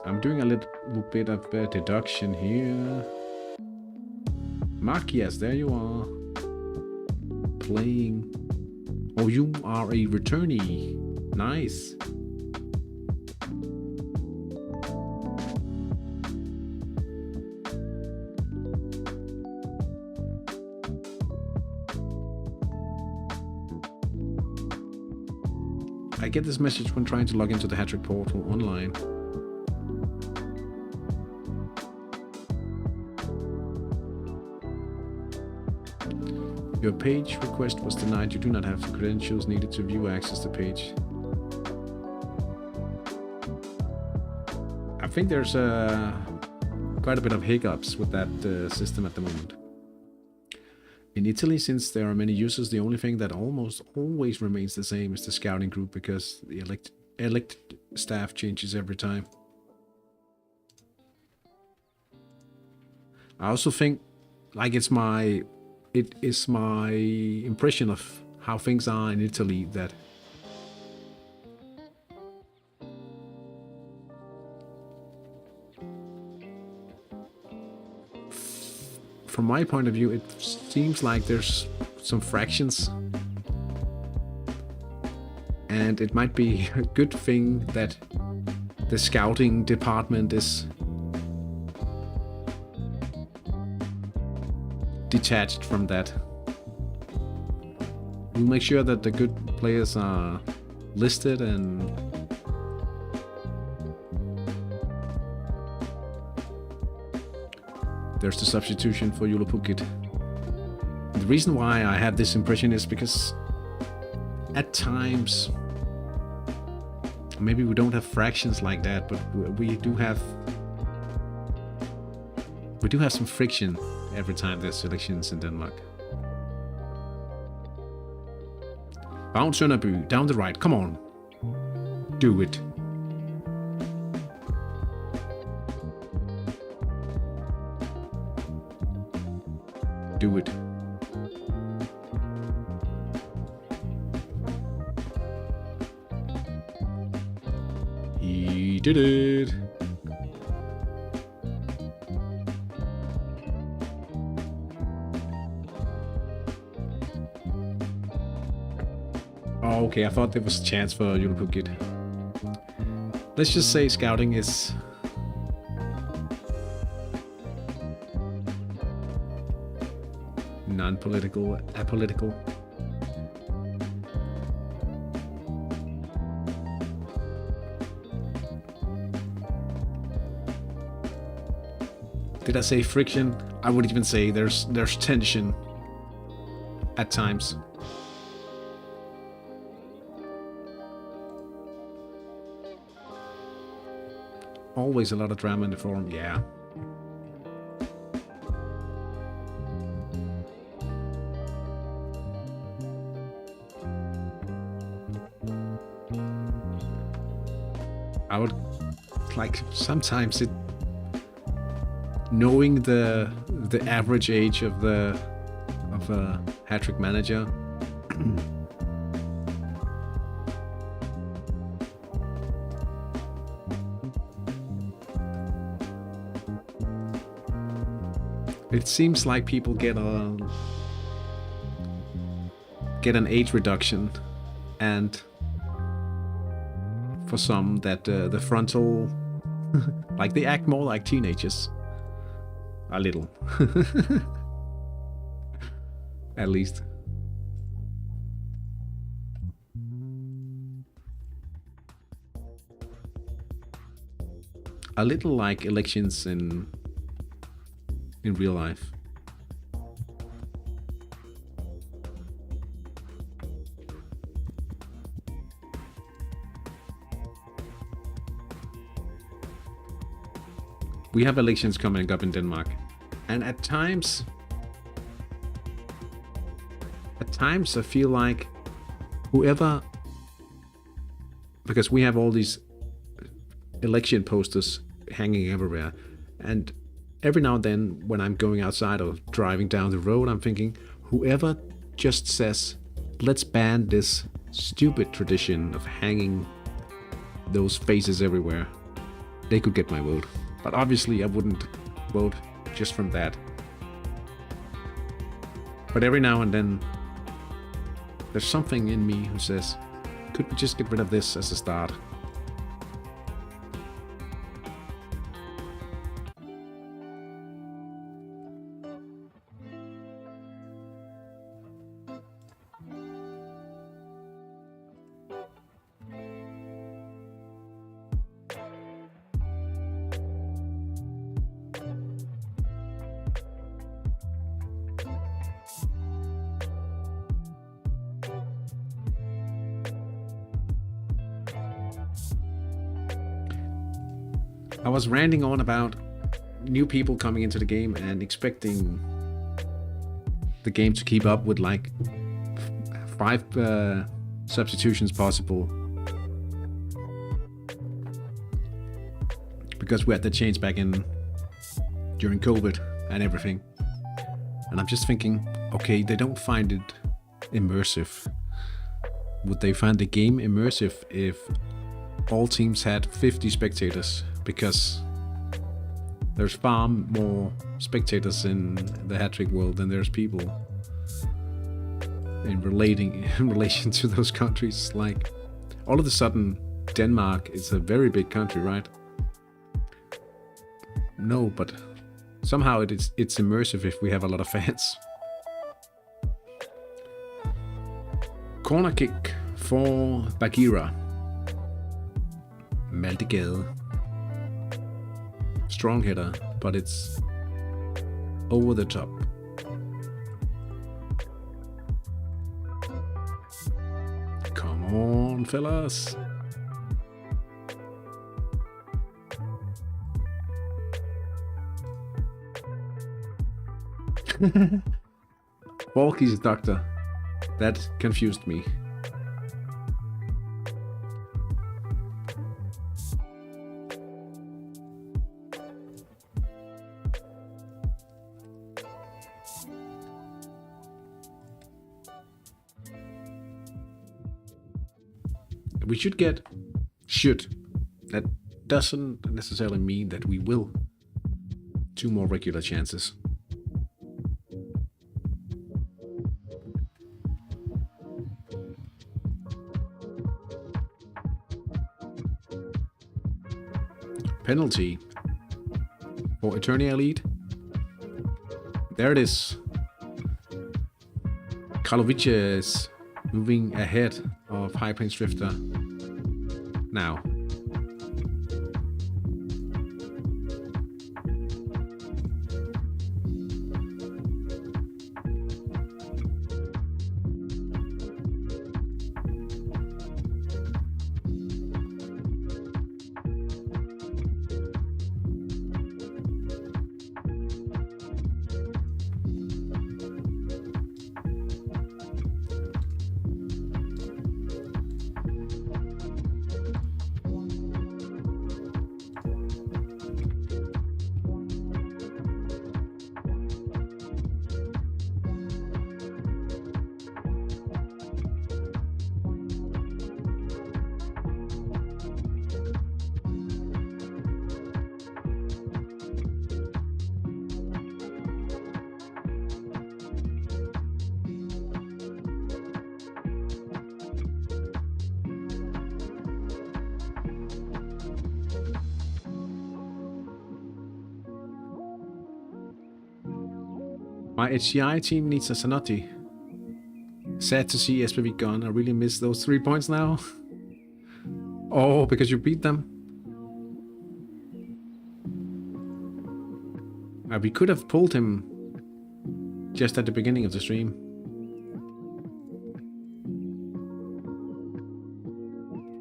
I'm doing a little bit of deduction here. Mark, yes, there you are. Playing. Oh, you are a returnee. Nice. I get this message when trying to log into the Hattrick portal online. Your page request was denied. You do not have the credentials needed to view access the page. I think there's quite a bit of hiccups with that system at the moment. In Italy, since there are many users, the only thing that almost always remains the same is the scouting group, because the elected staff changes every time. I also think, like, it is my impression of how things are in Italy that from my point of view, it seems like there's some fractions, and it might be a good thing that the scouting department is detached from that. We'll make sure that the good players are listed, and there's the substitution for Jule Pukit. The reason why I have this impression is because at times, maybe we don't have fractions like that, but we do have some friction every time there's elections in Denmark. Bound Sønderby, down the right, come on. Do it. Do it. He did it. Oh, okay, I thought there was a chance for Julpukit. Let's just say scouting is... non-political, apolitical. Did I say friction? I would even say there's tension at times. Always a lot of drama in the forum, yeah. I would like sometimes it knowing the average age of a Hattrick manager. It seems like people get an age reduction, and for some that the frontal, like they act more like teenagers. A little. At least. A little like elections in real life. We have elections coming up in Denmark, and at times I feel like whoever, because we have all these election posters hanging everywhere, and every now and then when I'm going outside or driving down the road, I'm thinking, whoever just says, let's ban this stupid tradition of hanging those faces everywhere, they could get my vote. But obviously I wouldn't vote just from that. But every now and then there's something in me who says, could we just get rid of this as a start? I was ranting on about new people coming into the game and expecting the game to keep up with like 5 substitutions possible. Because we had the change back in during COVID and everything. And I'm just thinking, okay, they don't find it immersive. Would they find the game immersive if all teams had 50 spectators? Because there's far more spectators in the Hattrick world than there's people in relation to those countries. Like, all of a sudden, Denmark is a very big country, right? No, but somehow it's immersive if we have a lot of fans. Corner kick for Bagheera. Maltegade. Strong hitter, but it's over the top. Come on, fellas. Walkie's doctor. That confused me. We should get should. That doesn't necessarily mean that we will. 2 more regular chances. penalty for HTI League. There it is. Karlovic is moving ahead of High Plains Drifter now. My HTI team needs a Zanotti. Sad to see SPV gone. I really miss those 3 points now. Oh, because you beat them? We could have pulled him just at the beginning of the stream.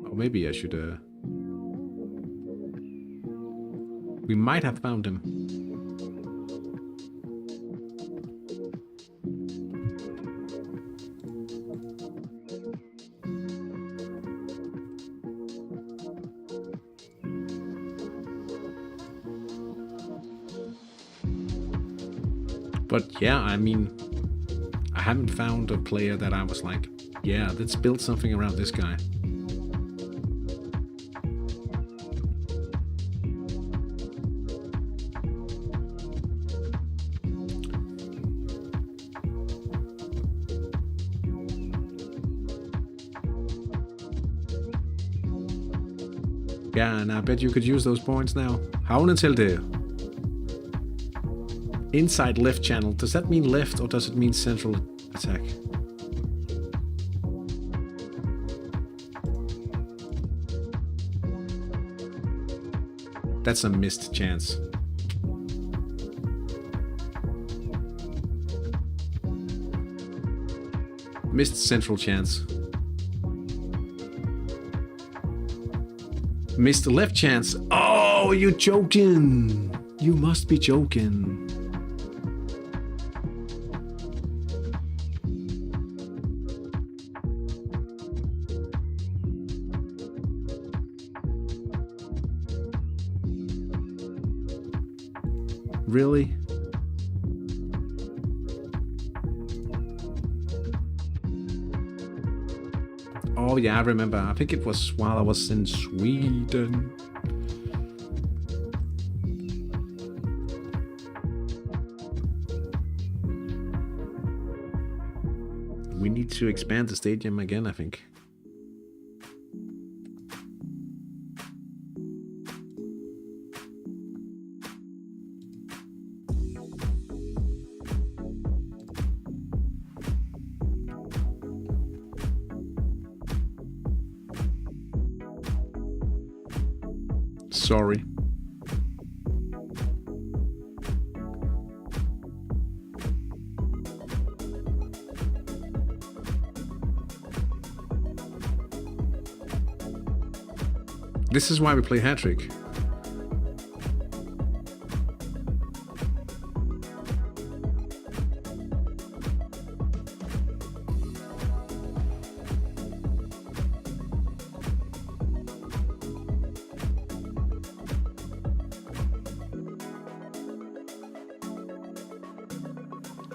Or maybe I should... We might have found him. But yeah, I mean, I haven't found a player that I was like, yeah, let's build something around this guy. Yeah, and I bet you could use those points now. Havnetilde. Inside left channel. Does that mean left or does it mean central attack? That's a missed chance. Missed central chance. Missed left chance. Oh, you're joking. You must be joking. Really? Oh yeah, I remember. I think it was while I was in Sweden. We need to expand the stadium again, I think. Sorry. This is why we play Hattrick.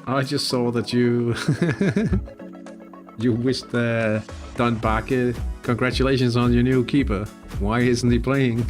I just saw that you you wished Don Bakke congratulations on your new keeper. Why isn't he playing?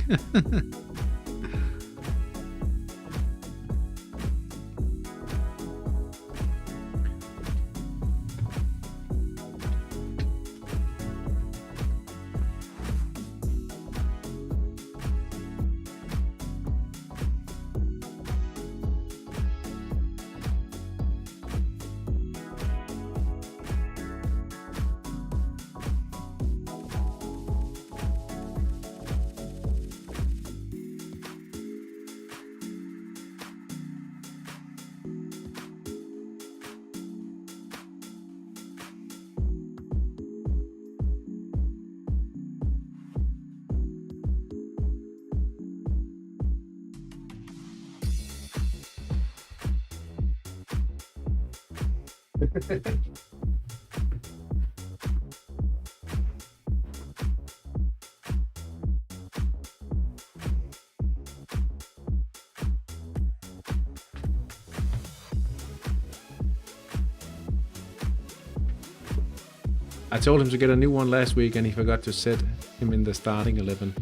I told him to get a new one last week and he forgot to set him in the starting 11.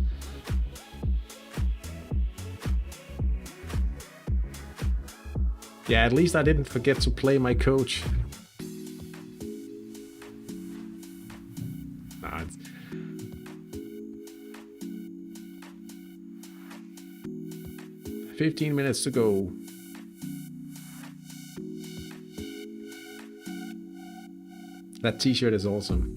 Yeah, at least I didn't forget to play my coach. Nah, 15 minutes to go. That t-shirt is awesome.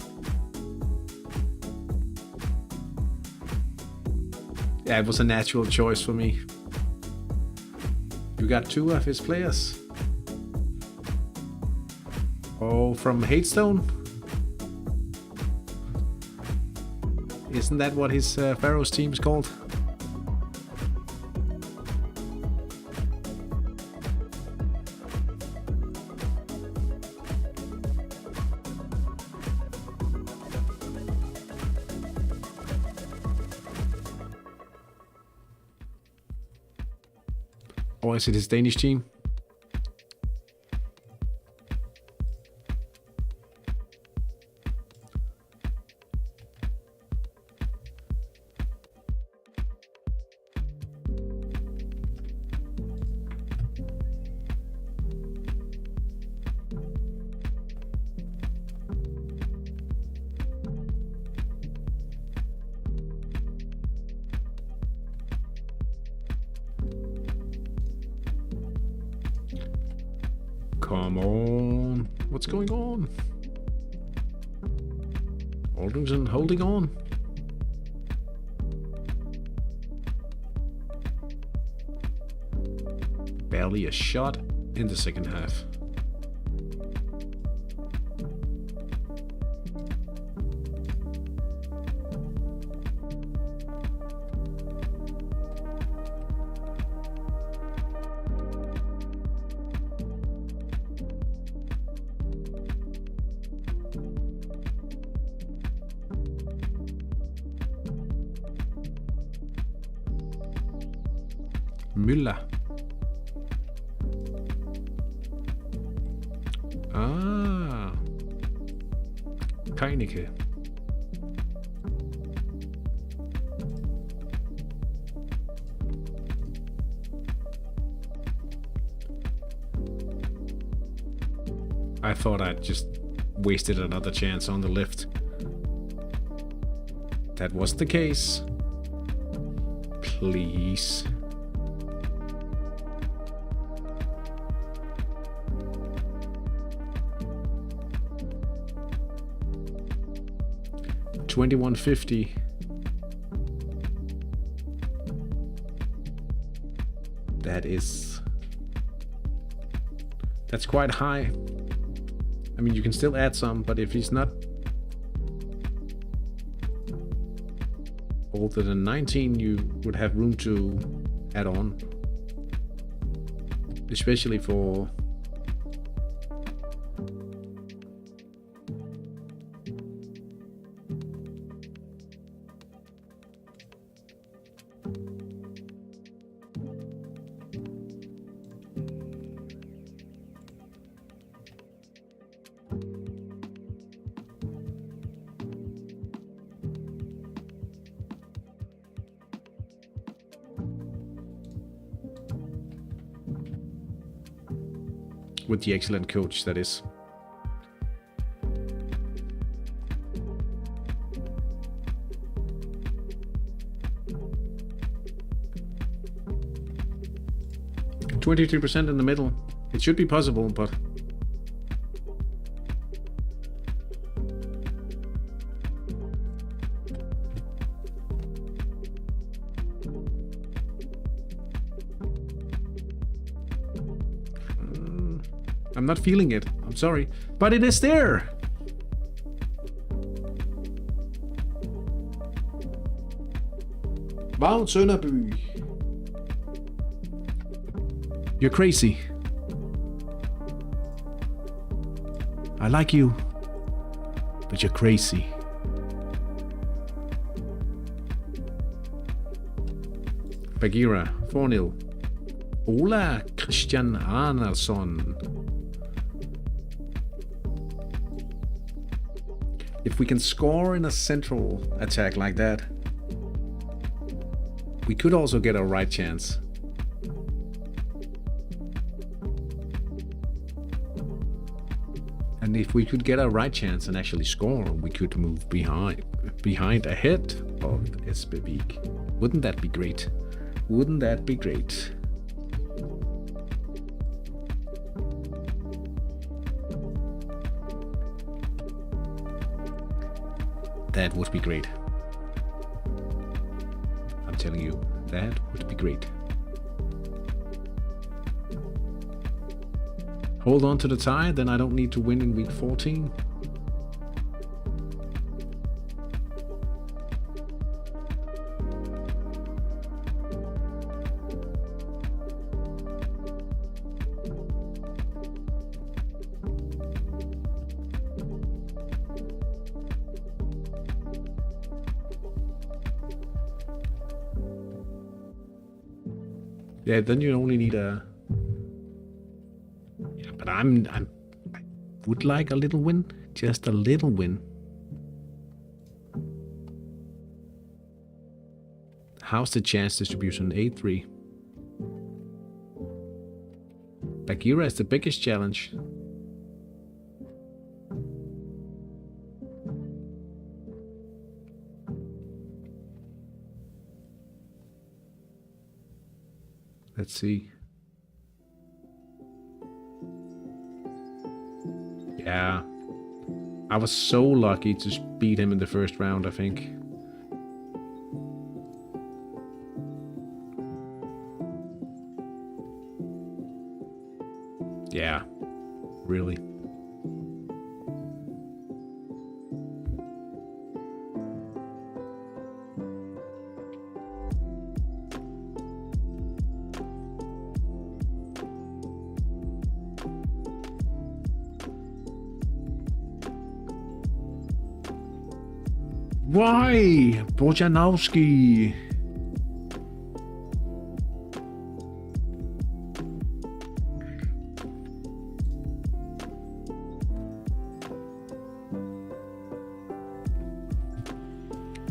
Yeah, it was a natural choice for me. You got two of his players. Oh, from Hatestone? Isn't that what his Pharaohs team is called? Or is it his Danish team? Come on. What's going on? Aldrington holding on. Barely a shot in the second half. Müller. Ah. Keineke. I thought I'd just wasted another chance on the lift. That was the case. Please. $21.50. That's quite high. I mean, you can still add some, but if he's not older than 19, you would have room to add on, especially for with the excellent coach, that is. $23% in the middle. It should be possible, but I'm not feeling it. I'm sorry. But it is there! V.130. You're crazy. I like you, but you're crazy. Bagheera, 4-0. Ola Christian Arnarsson. If we can score in a central attack like that, we could also get a right chance. And if we could get a right chance and actually score, we could move behind ahead of Espevik. Wouldn't that be great? Wouldn't that be great? That would be great. I'm telling you, that would be great. Hold on to the tie, then I don't need to win in week 14. Yeah, then you only need a... Yeah, but I would like a little win. Just a little win. How's the chance distribution? 8-3. Bagheera is the biggest challenge. Let's see. Yeah. I was so lucky to beat him in the first round, I think. Yeah. Really. Why? Bojanowski.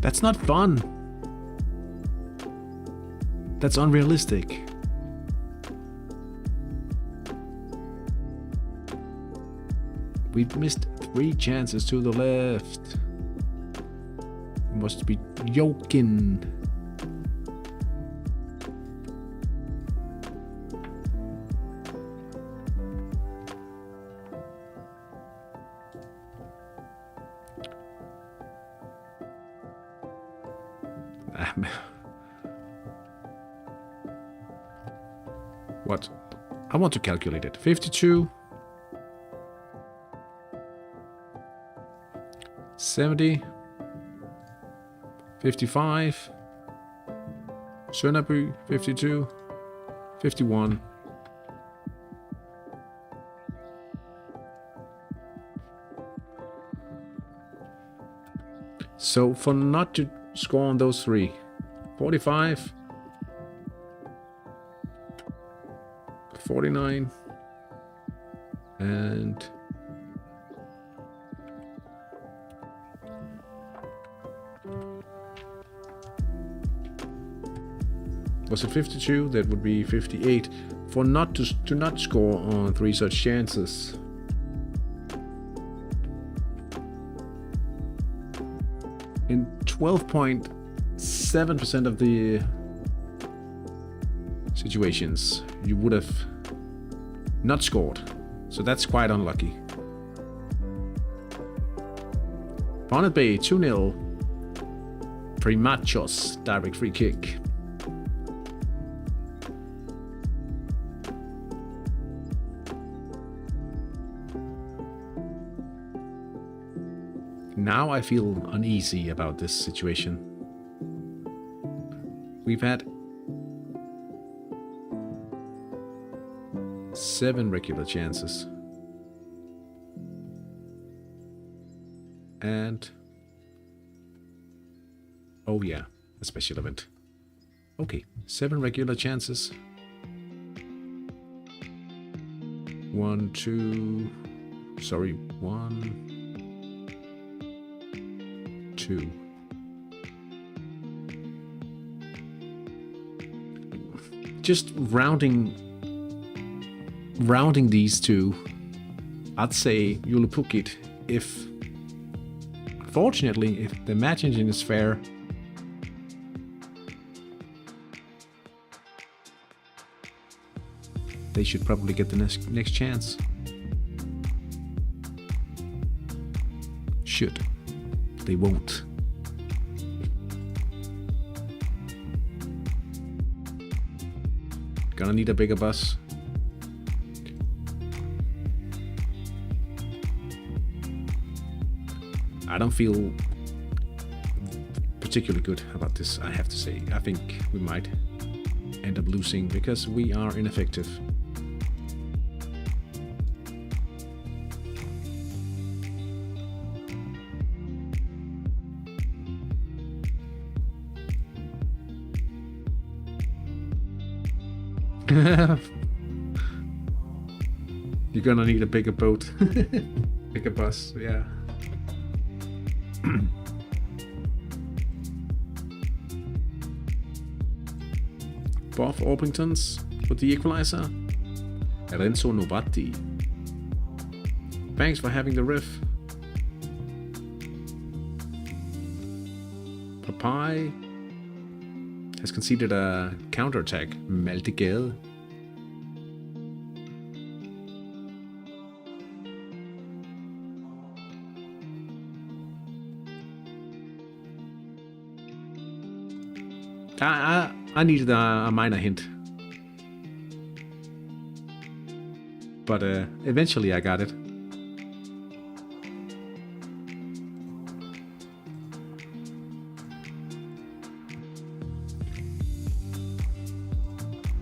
That's not fun. That's unrealistic. We've missed 3 chances to the left. Must be joking. What? I want to calculate it. 52. 70. 55, Sønderby, 52, 51. So for not to score on those 3, 45, 49, and was it 52? That would be 58 for not to not score on 3 such chances. In 12.7% of the situations, you would have not scored. So that's quite unlucky. Bonnet Bay 2-0. Primachos, direct free kick. Now I feel uneasy about this situation. We've had 7 regular chances. And oh yeah, a special event. Okay, 7 regular chances. 1, 2. Sorry, 1, 2. Just rounding these two, I'd say Julipukit, if fortunately, if the match engine is fair, they should probably get the next chance. Should. They won't. Gonna need a bigger bus. I don't feel particularly good about this, I have to say. I think we might end up losing because we are ineffective. You're gonna need a bigger boat. Bigger bus, yeah. Both Orpingtons with the equalizer. Renzo Novatti. Thanks for having the riff. Papai has conceded a counterattack. Maltegade. I needed a minor hint. But eventually I got it.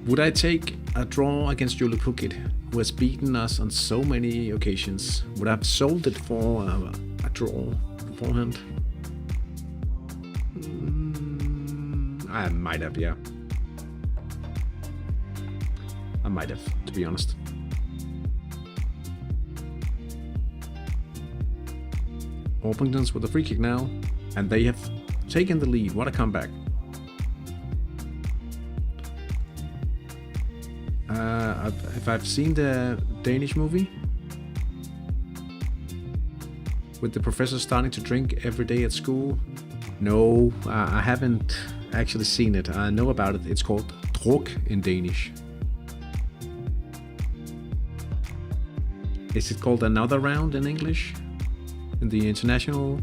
Would I take a draw against Julipukit, who has beaten us on so many occasions? Would I have sold it for a draw beforehand? I might have, yeah. I might have, to be honest. Orpingtons with a free kick now, and they have taken the lead. What a comeback. If I've seen the Danish movie with the professor starting to drink every day at school, no, I haven't actually seen it. I know about it. It's called druk in Danish. Is it called another round in English? In the international?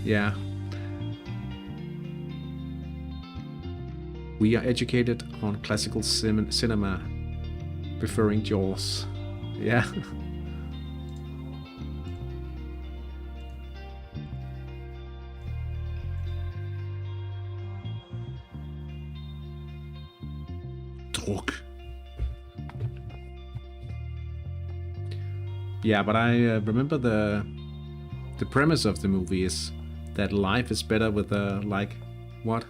Yeah. We are educated on classical cinema, preferring Jaws. Yeah. Druk. Yeah, but I remember the premise of the movie is that life is better with like what?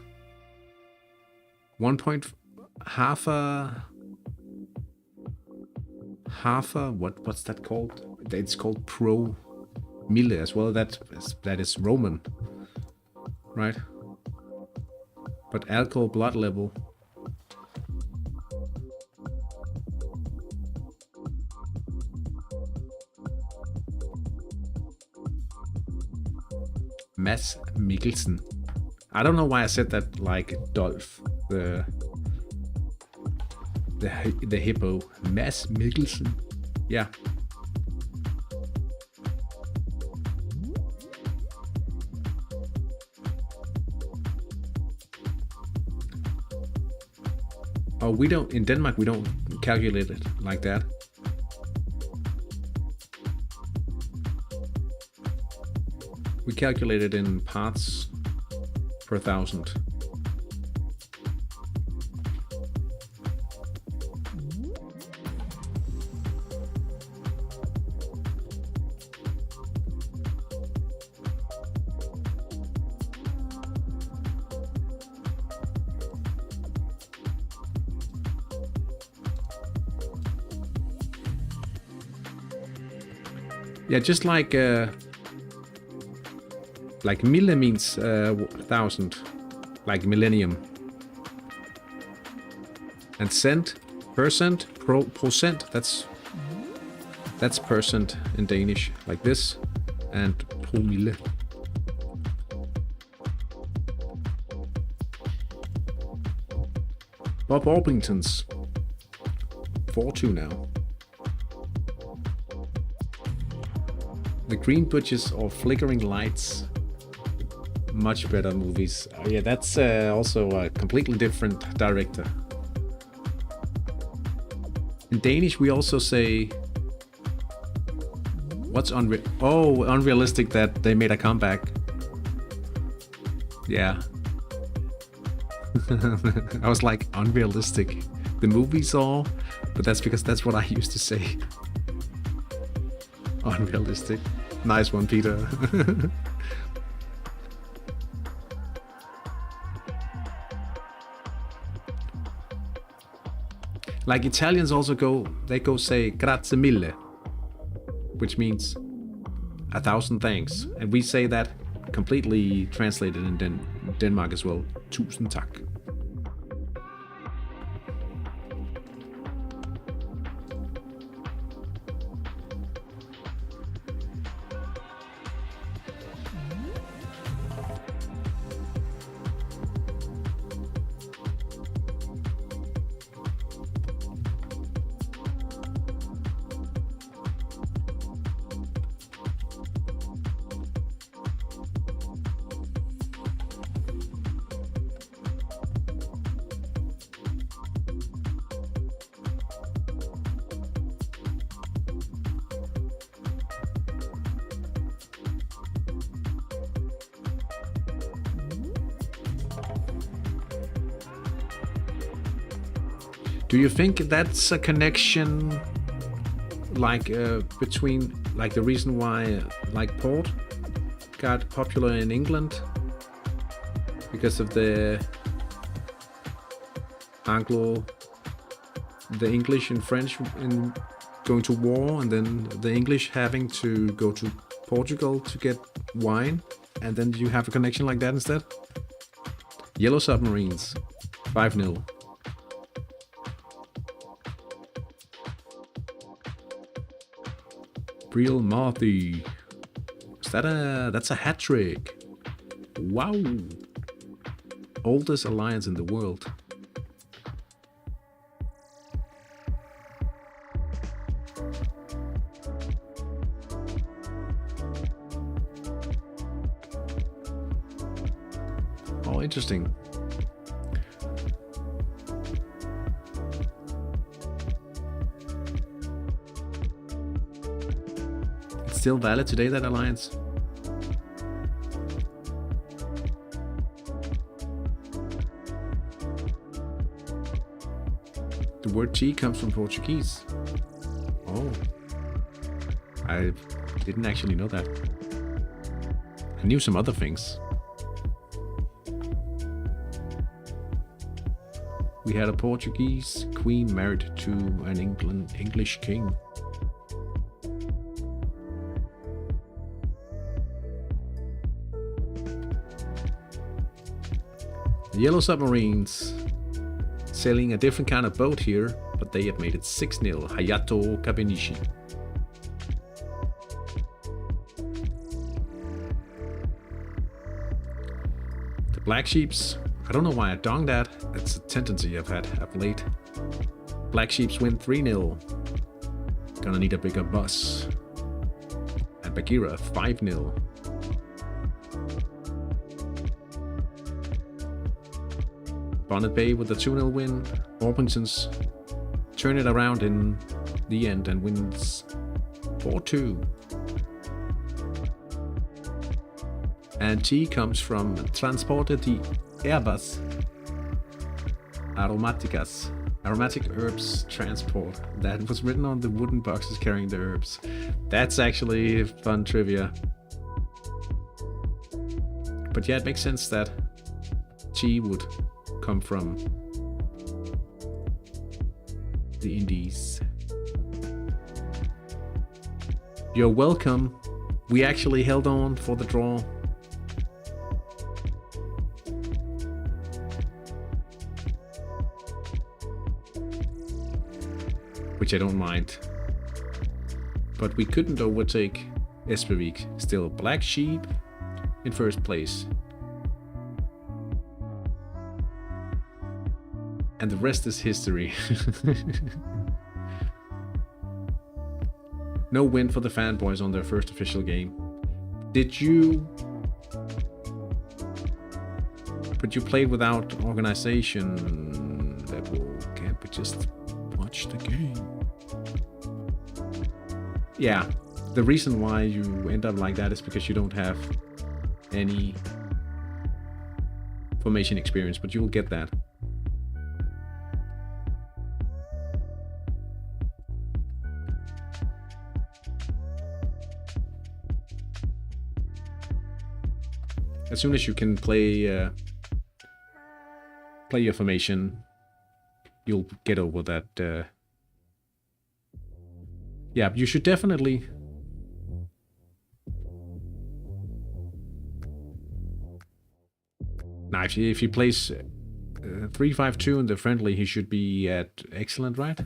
Half a what's that called? It's called pro mille as well. That is Roman, right? But alcohol blood level. Mads Mikkelsen. I don't know why I said that like Dolph, the hippo. Mads Mikkelsen. Yeah. Oh, we don't, in Denmark we don't calculate it like that. We calculate it in parts per 1,000. Yeah, just like mille means 1,000, like millennium. And cent, percent, procent, that's percent in Danish, like this, and promille. Bob Orpington's 4-2 now. The Green Butches or Flickering Lights. Much better movies. Oh yeah, that's also a completely different director. In Danish we also say... What's unrealistic that they made a comeback. Yeah. I was like, unrealistic. The movies all, but that's because that's what I used to say. Unrealistic. Nice one, Peter. Like Italians also go say grazie mille, which means 1,000 thanks. And we say that completely translated in Denmark as well. 1000 tak. Do you think that's a connection, like between, like the reason why, like port got popular in England because of the English and French in going to war, and then the English having to go to Portugal to get wine, and then you have a connection like that instead? Yellow Submarines, 5-0. Real Marthy. That's a hat trick. Wow. Oldest alliance in the world. Oh, interesting. Still valid today, that alliance? The word tea comes from Portuguese. Oh. I didn't actually know that. I knew some other things. We had a Portuguese queen married to an English king. Yellow Submarines sailing a different kind of boat here, but they have made it 6-0. Hayato Kabenishi. The Black Sheeps. I don't know why I donged that. It's a tendency I've had of late. Black Sheeps win 3-0. Gonna need a bigger bus. And Bagheera 5-0. Bonnet Bay with a 2-0 win. Orpington's turn it around in the end and wins 4-2. And T comes from Transporte de Herbas Aromáticas. Aromatic herbs transport. That was written on the wooden boxes carrying the herbs. That's actually fun trivia. But yeah, it makes sense that T would come from the Indies. You're welcome. We actually held on for the draw. Which I don't mind. But we couldn't overtake Espervik. Still Black Sheep in first place. And the rest is history. No win for the fanboys on their first official game. But you played without organization. Can't we just watch the game? Yeah, the reason why you end up like that is because you don't have any formation experience, but you will get that. As soon as you can play your formation, you'll get over that. Yeah, you should definitely. Now, if he plays 3-5-2 in the friendly, he should be at excellent, right?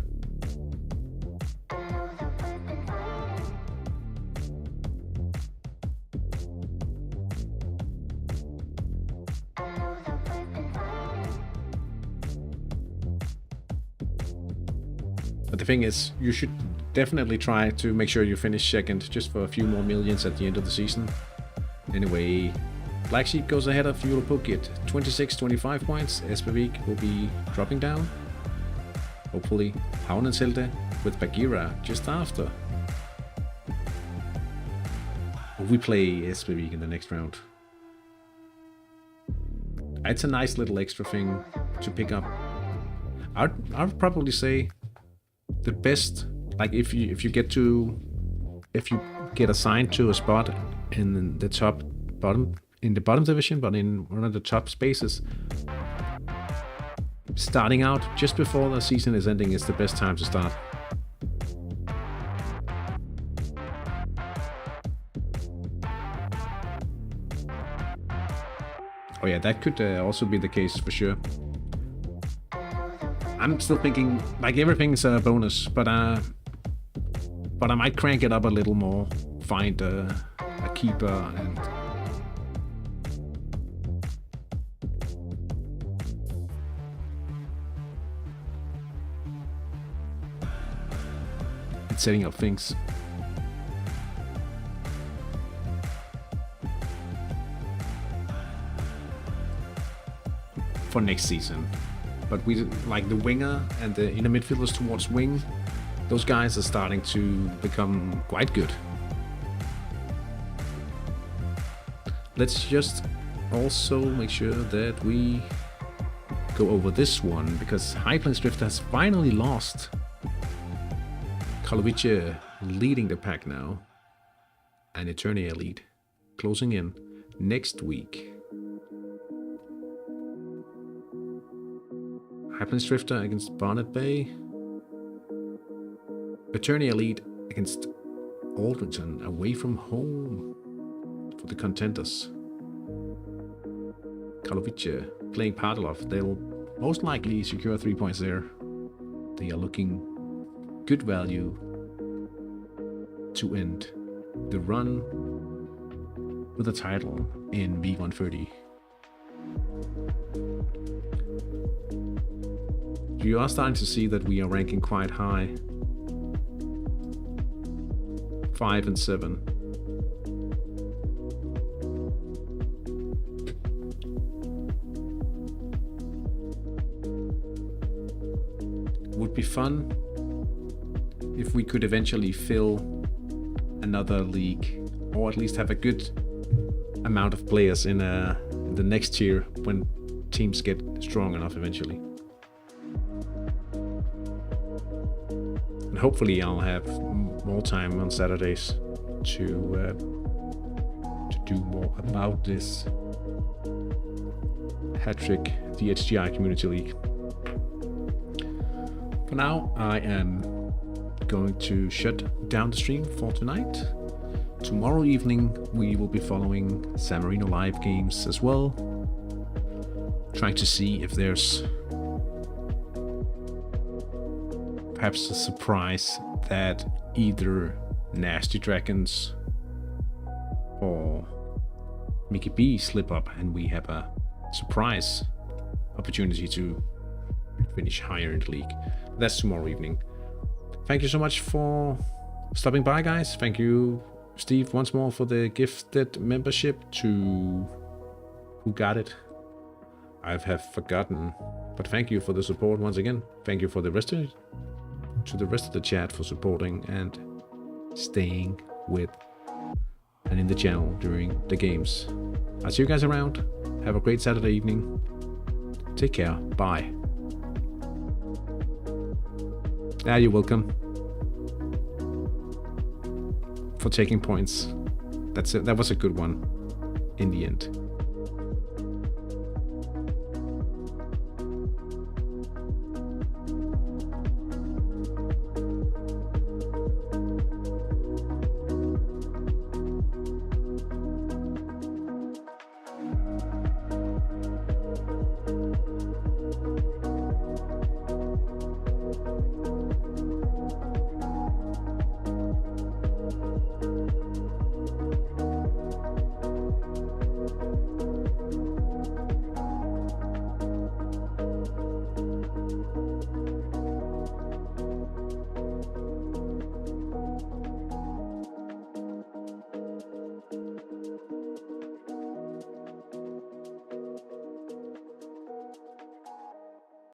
But the thing is, you should definitely try to make sure you finish second, just for a few more millions at the end of the season. Anyway, Black Sheep goes ahead of Europokit, 26-25 points. Espervik will be dropping down. Hopefully, Havnenselde with Bagheera just after. We play Espervik in the next round. It's a nice little extra thing to pick up. I would probably say the best, like if you get assigned to a spot in the bottom division, but in one of the top spaces, starting out just before the season is ending is the best time to start. Oh yeah, that could also be the case for sure. I'm still thinking, like, everything's a bonus, but I might crank it up a little more. Find a keeper and setting up things. For next season. But we like the winger and the inner midfielders towards wing. Those guys are starting to become quite good. Let's just also make sure that we go over this one, because High Plains Drifter has finally lost. Karlovice leading the pack now. And Eternia lead closing in next week. High Plains Drifter against Barnet Bay. Eternia lead against Aldrington away from home for the contenders. Karlovice playing Padalov. They'll most likely secure 3 points there. They are looking good value to end the run with the title in V.130. You are starting to see that we are ranking quite high. 5 and 7. Would be fun if we could eventually fill another league, or at least have a good amount of players in the next tier when teams get strong enough eventually. And hopefully I'll have more time on Saturdays to do more about this Hattrick, the HTI Community League. For now, I am going to shut down the stream for tonight. Tomorrow evening we will be following San Marino live games as well, trying to see if there's perhaps a surprise that either Nasty Dragons or Mickey B slip up and we have a surprise opportunity to finish higher in the league. That's tomorrow evening. Thank you so much for stopping by, guys. Thank you, Steve, once more for the gifted membership. To who got it, I have forgotten, but thank you for the support once again. Thank you for the rest of the chat for supporting and staying with and in the channel during the games. I'll see you guys around. Have a great Saturday evening. Take care. Bye. Yeah, you're welcome for taking points. That's it. That was a good one in the end.